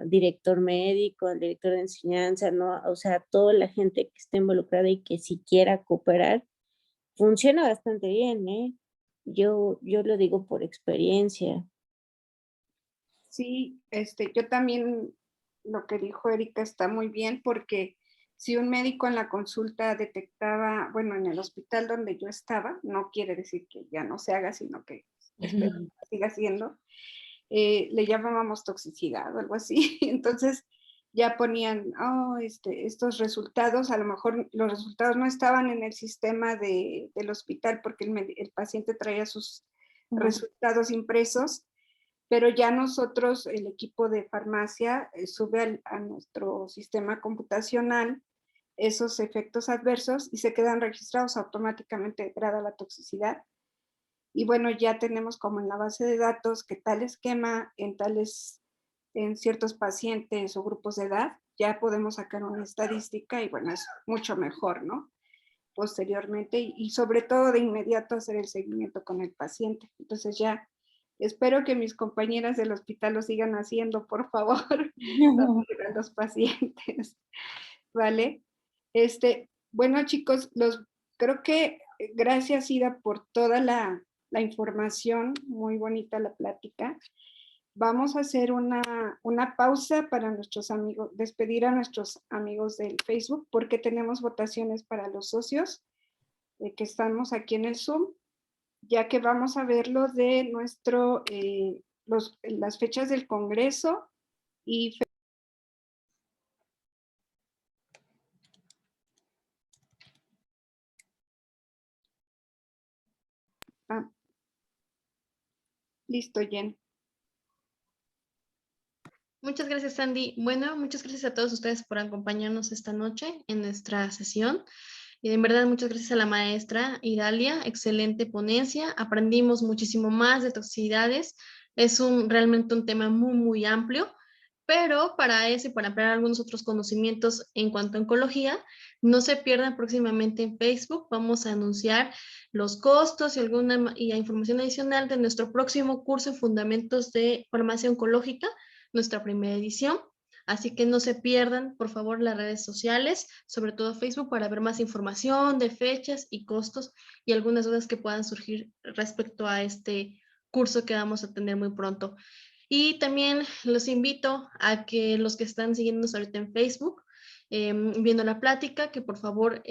director médico, al director de enseñanza, ¿no? O sea, toda la gente que esté involucrada y que si quiera cooperar, funciona bastante bien, ¿eh? Yo lo digo por experiencia. Sí, yo también lo que dijo Erika está muy bien porque si un médico en la consulta detectaba, bueno, en el hospital donde yo estaba, no quiere decir que ya no se haga, sino que espero que siga siendo, le llamábamos toxicidad o algo así. Entonces ya ponían, estos resultados, a lo mejor los resultados no estaban en el sistema del hospital porque el paciente traía sus resultados impresos, pero ya nosotros, el equipo de farmacia, sube a nuestro sistema computacional esos efectos adversos y se quedan registrados automáticamente grada la toxicidad. Y bueno, ya tenemos como en la base de datos que tal esquema en ciertos pacientes o grupos de edad, ya podemos sacar una estadística y bueno, es mucho mejor, ¿no? Posteriormente y sobre todo de inmediato hacer el seguimiento con el paciente. Entonces ya espero que mis compañeras del hospital lo sigan haciendo, por favor, a los pacientes, ¿vale? Bueno, chicos, creo que gracias, Ida, por toda la información, muy bonita la plática. Vamos a hacer una pausa para nuestros amigos, despedir a nuestros amigos del Facebook, porque tenemos votaciones para los socios que estamos aquí en el Zoom, ya que vamos a ver lo de las fechas del Congreso y listo, Jen. Muchas gracias, Sandy. Bueno, muchas gracias a todos ustedes por acompañarnos esta noche en nuestra sesión. Y en verdad, muchas gracias a la maestra Idalia. Excelente ponencia. Aprendimos muchísimo más de toxicidades. Es realmente un tema muy, muy amplio. Pero para eso y para ampliar algunos otros conocimientos en cuanto a oncología, no se pierdan próximamente en Facebook. Vamos a anunciar los costos y alguna información adicional de nuestro próximo curso en Fundamentos de Farmacia Oncológica, nuestra primera edición. Así que no se pierdan, por favor, las redes sociales, sobre todo Facebook, para ver más información de fechas y costos y algunas dudas que puedan surgir respecto a este curso que vamos a tener muy pronto. Y también los invito a que los que están siguiéndonos ahorita en Facebook viendo la plática, que por favor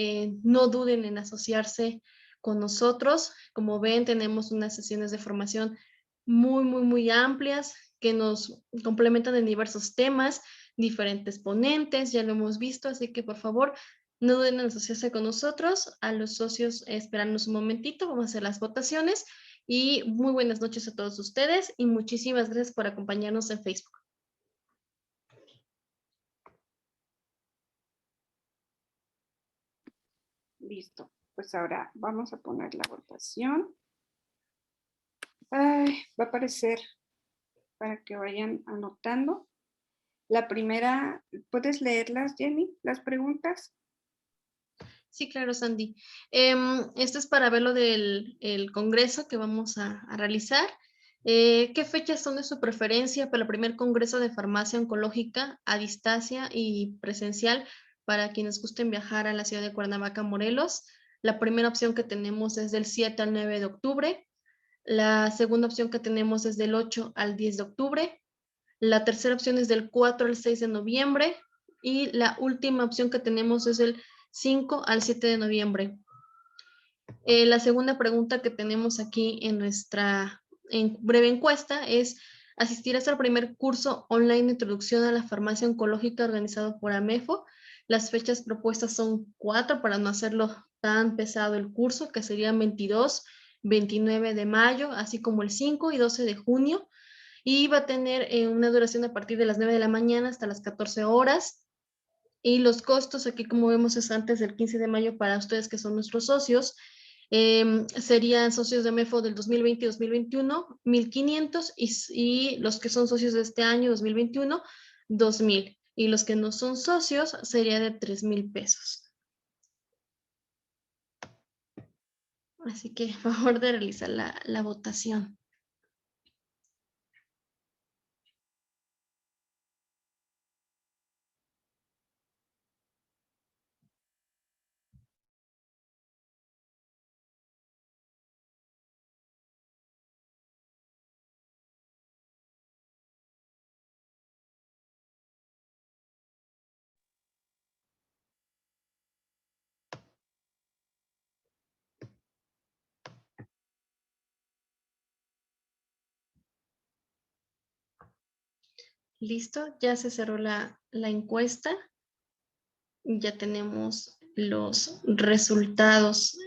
no duden en asociarse con nosotros. Como ven, tenemos unas sesiones de formación muy amplias que nos complementan en diversos temas, diferentes ponentes, ya lo hemos visto, así que por favor no duden en asociarse con nosotros. A los socios, esperarnos un momentito, vamos a hacer las votaciones y muy buenas noches a todos ustedes y muchísimas gracias por acompañarnos en Facebook. Listo. Pues ahora vamos a poner la votación. Ay, va a aparecer para que vayan anotando. La primera, ¿puedes leerlas, Jenny, las preguntas? Sí, claro, Sandy. Esto es para ver lo del el congreso que vamos a realizar. ¿Qué fechas son de su preferencia para el primer congreso de farmacia oncológica a distancia y presencial para quienes gusten viajar a la ciudad de Cuernavaca, Morelos? La primera opción que tenemos es del 7 al 9 de octubre. La segunda opción que tenemos es del 8 al 10 de octubre. La tercera opción es del 4 al 6 de noviembre. Y la última opción que tenemos es del 5 al 7 de noviembre. La segunda pregunta que tenemos aquí en nuestra breve encuesta es: ¿asistirás al primer curso online de introducción a la farmacia oncológica organizado por AMEFO? Las fechas propuestas son 4 para no hacerlo tan pesado el curso, que serían 22, 29 de mayo, así como el 5 y 12 de junio. Y va a tener una duración a partir de las 9 de la mañana hasta las 14 horas. Y los costos aquí, como vemos, es antes del 15 de mayo para ustedes que son nuestros socios. Serían socios de MEFO del 2020 y 2021, 1,500, y los que son socios de este año, 2021, 2,000. Y los que no son socios sería de 3,000 pesos. Así que, por favor de realizar la votación. Listo, ya se cerró la encuesta. Ya tenemos los resultados.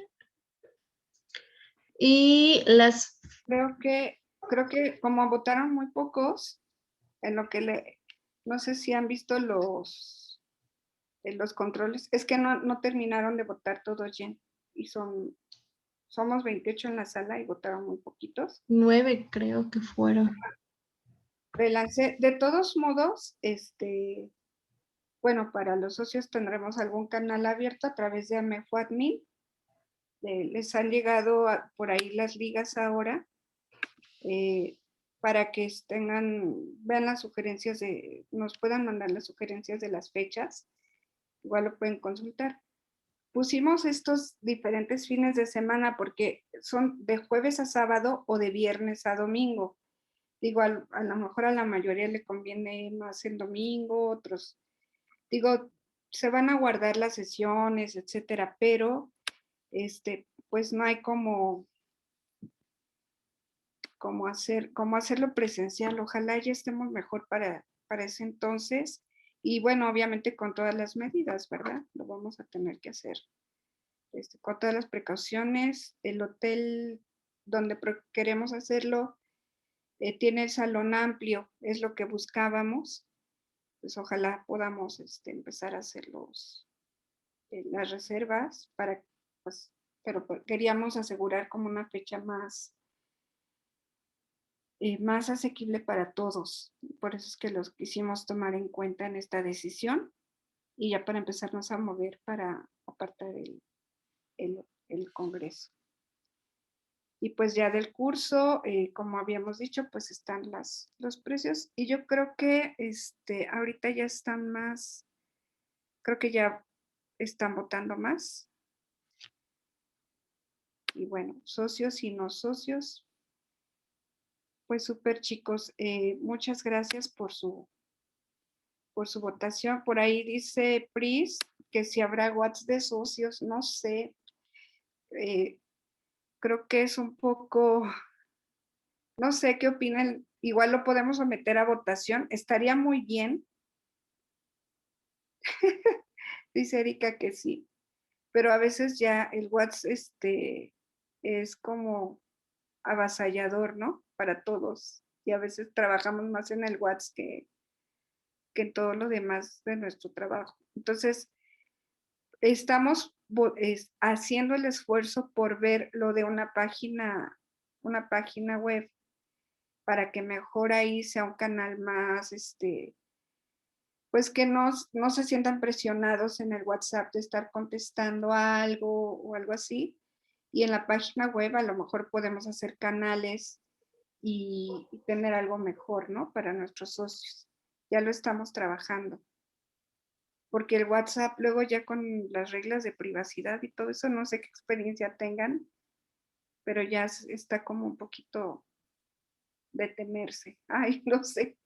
Y las... Creo que como votaron muy pocos, en lo que no sé si han visto los controles, es que no terminaron de votar todos, Jen, y somos 28 en la sala y votaron muy poquitos. 9 creo que fueron. Relancé, de todos modos, bueno, para los socios tendremos algún canal abierto a través de AMEFO Admin. Les han llegado por ahí las ligas ahora, para que vean las sugerencias nos puedan mandar las sugerencias de las fechas. Igual lo pueden consultar. Pusimos estos diferentes fines de semana porque son de jueves a sábado o de viernes a domingo. Digo, a lo mejor a la mayoría le conviene más el domingo, otros, digo, se van a guardar las sesiones, etcétera, pero pues no hay como hacerlo presencial. Ojalá ya estemos mejor para ese entonces. Y bueno, obviamente con todas las medidas, ¿verdad? Lo vamos a tener que hacer con todas las precauciones. El hotel donde queremos hacerlo tiene el salón amplio, es lo que buscábamos. Pues ojalá podamos empezar a hacer las reservas pues, pero queríamos asegurar como una fecha más asequible para todos. Por eso es que los quisimos tomar en cuenta en esta decisión y ya para empezarnos a mover para apartar el congreso. Y pues ya del curso, como habíamos dicho, pues están los precios y yo creo que ahorita ya están más, creo que ya están votando más. Y bueno, socios y no socios, pues súper chicos, muchas gracias por su por su votación. Por ahí dice Pris que si habrá WhatsApp de socios, no sé. Creo que es un poco, no sé qué opinan. Igual lo podemos someter a votación. Estaría muy bien. Dice Erika que sí. Pero a veces ya el WhatsApp es como avasallador, ¿no? Para todos. Y a veces trabajamos más en el WhatsApp que en todo lo demás de nuestro trabajo. Entonces, estamos haciendo el esfuerzo por ver lo de una página web para que mejor ahí sea un canal más, pues que no se sientan presionados en el WhatsApp de estar contestando algo o algo así. Y en la página web a lo mejor podemos hacer canales y tener algo mejor, ¿no? Para nuestros socios. Ya lo estamos trabajando. Porque el WhatsApp luego ya con las reglas de privacidad y todo eso, no sé qué experiencia tengan, pero ya está como un poquito de temerse. Ay, no sé.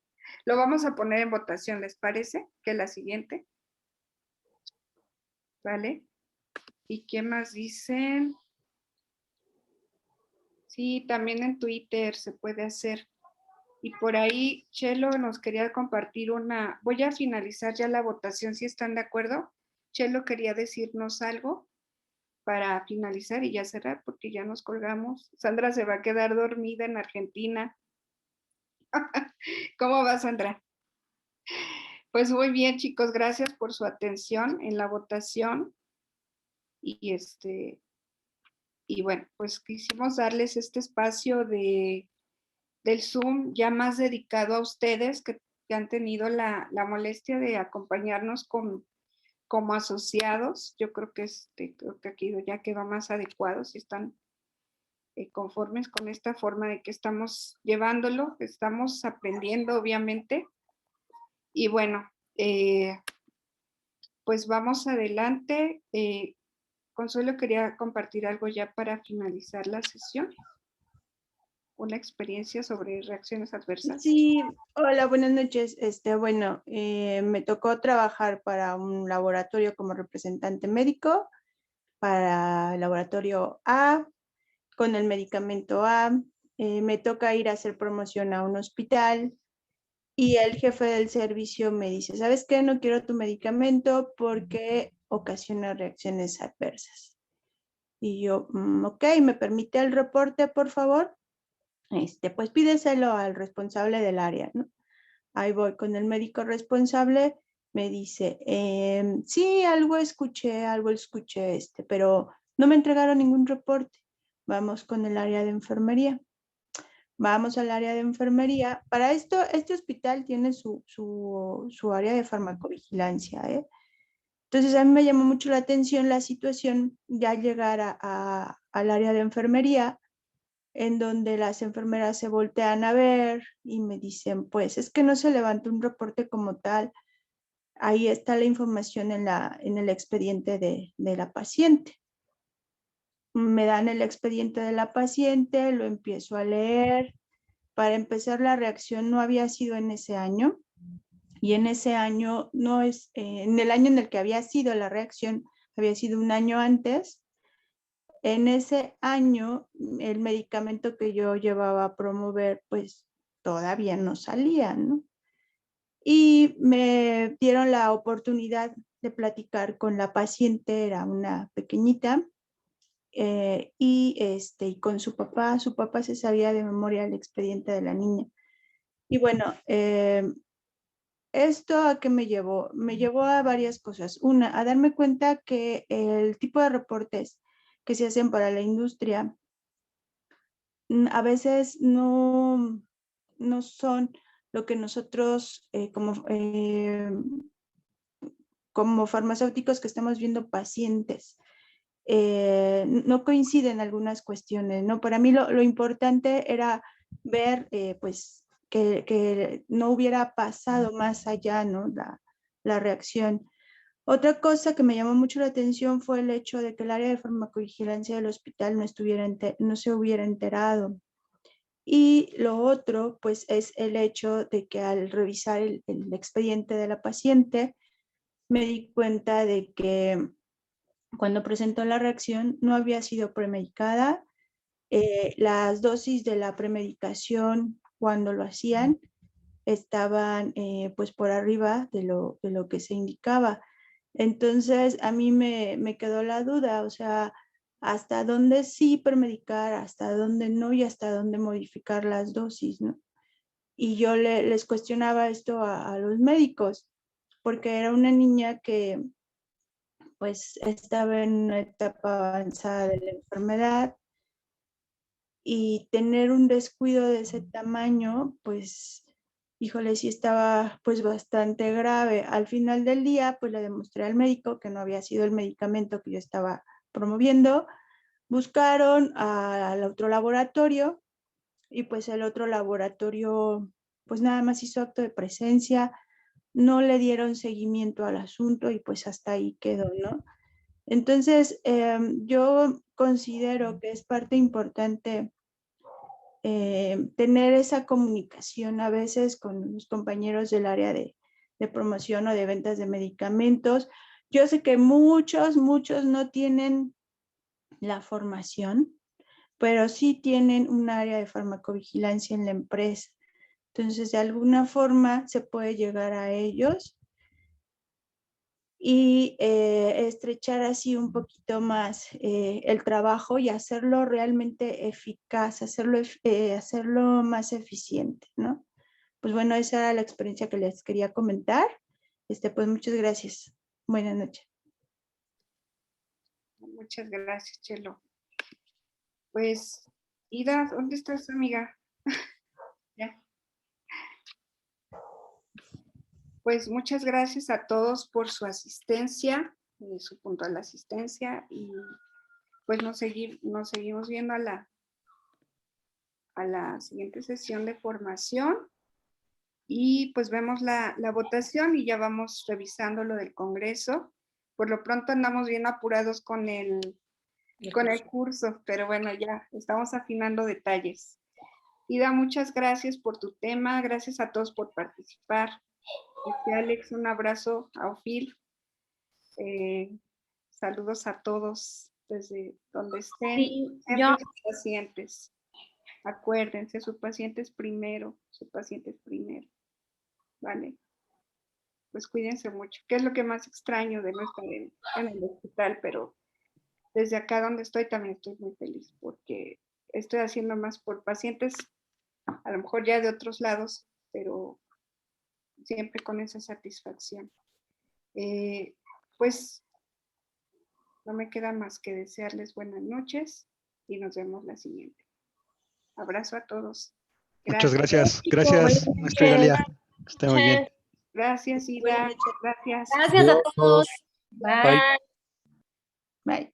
Lo vamos a poner en votación, ¿les parece? Que la siguiente. ¿Vale? ¿Y qué más dicen? Sí, también en Twitter se puede hacer. Y por ahí Chelo nos quería compartir una. Voy a finalizar ya la votación, si están de acuerdo. Chelo quería decirnos algo para finalizar y ya cerrar, porque ya nos colgamos. Sandra se va a quedar dormida en Argentina. ¿Cómo va, Sandra? Pues muy bien, chicos, gracias por su atención en la votación. Y y bueno, pues quisimos darles este espacio del Zoom ya más dedicado a ustedes que han tenido la molestia de acompañarnos como asociados. Yo creo que creo que aquí ya quedó más adecuado si están conformes con esta forma de que estamos llevándolo, estamos aprendiendo obviamente. Y bueno, pues vamos adelante. Consuelo quería compartir algo ya para finalizar la sesión. Una experiencia sobre reacciones adversas. Sí, hola, buenas noches. Bueno, me tocó trabajar para un laboratorio como representante médico, para el laboratorio A, con el medicamento A. Me toca ir a hacer promoción a un hospital y el jefe del servicio me dice, ¿sabes qué? No quiero tu medicamento porque ocasiona reacciones adversas. Y yo, ok, ¿me permite el reporte, por favor? Pues pídeselo al responsable del área, ¿no? Ahí voy con el médico responsable, me dice, sí, algo escuché, pero no me entregaron ningún reporte. Vamos con el área de enfermería. Vamos al área de enfermería. Para esto, este hospital tiene su área de farmacovigilancia, ¿eh? Entonces, a mí me llamó mucho la atención la situación ya llegar al área de enfermería, en donde las enfermeras se voltean a ver y me dicen, pues es que no se levantó un reporte como tal. Ahí está la información en el expediente de la paciente. Me dan el expediente de la paciente, lo empiezo a leer. Para empezar, la reacción no había sido en ese año. Y en ese año, no es, en el año en el que había sido la reacción, había sido un año antes. En ese año, el medicamento que yo llevaba a promover, pues todavía no salía, ¿no? Y me dieron la oportunidad de platicar con la paciente, era una pequeñita, y con su papá se sabía de memoria el expediente de la niña. Y bueno, ¿esto a qué me llevó? Me llevó a varias cosas. Una, a darme cuenta que el tipo de reportes que se hacen para la industria a veces no son lo que nosotros como farmacéuticos que estamos viendo pacientes. No coinciden algunas cuestiones, ¿no? Para mí lo importante era ver, pues, que no hubiera pasado más allá, ¿no? La reacción. Otra cosa que me llamó mucho la atención fue el hecho de que el área de farmacovigilancia del hospital no se hubiera enterado. Y lo otro, pues, es el hecho de que al revisar el expediente de la paciente, me di cuenta de que cuando presentó la reacción no había sido premedicada. Las dosis de la premedicación, cuando lo hacían, estaban pues por arriba de lo que se indicaba. Entonces, a mí me quedó la duda, o sea, hasta dónde sí premedicar, hasta dónde no y hasta dónde modificar las dosis, ¿no? Y yo les cuestionaba esto a los médicos, porque era una niña que pues estaba en una etapa avanzada de la enfermedad y tener un descuido de ese tamaño, pues, híjole, sí estaba pues bastante grave. Al final del día, pues le demostré al médico que no había sido el medicamento que yo estaba promoviendo. Buscaron al otro laboratorio y pues el otro laboratorio pues nada más hizo acto de presencia, no le dieron seguimiento al asunto y pues hasta ahí quedó, ¿no? Entonces, yo considero que es parte importante tener esa comunicación a veces con los compañeros del área de promoción o de ventas de medicamentos. Yo sé que muchos no tienen la formación, pero sí tienen un área de farmacovigilancia en la empresa. Entonces, de alguna forma se puede llegar a ellos y estrechar así un poquito más el trabajo y hacerlo realmente eficaz, hacerlo más eficiente, ¿no? Pues bueno, esa era la experiencia que les quería comentar. Pues muchas gracias. Buenas noches. Muchas gracias, Chelo. Pues, Ida, ¿dónde estás, amiga? Ya. Pues muchas gracias a todos por su asistencia, su puntual asistencia, y pues nos seguimos viendo a la siguiente sesión de formación y pues vemos la votación y ya vamos revisando lo del Congreso. Por lo pronto andamos bien apurados con el curso, pero bueno, ya estamos afinando detalles. Ida, muchas gracias por tu tema, gracias a todos por participar. Alex, un abrazo a Ofil. Saludos a todos desde donde estén. Sí, Siempre sus pacientes. Acuérdense, su paciente es primero, ¿vale? Pues cuídense mucho. ¿Qué es lo que más extraño de no estar en el hospital? Pero desde acá donde estoy también estoy muy feliz porque estoy haciendo más por pacientes, a lo mejor ya de otros lados, pero siempre con esa satisfacción. Pues no me queda más que desearles buenas noches y nos vemos la siguiente. Abrazo a todos. Muchas gracias. Gracias, maestra Idalia. Que esté muy bien. Gracias, Ida. Gracias. Gracias a todos. Bye. Bye.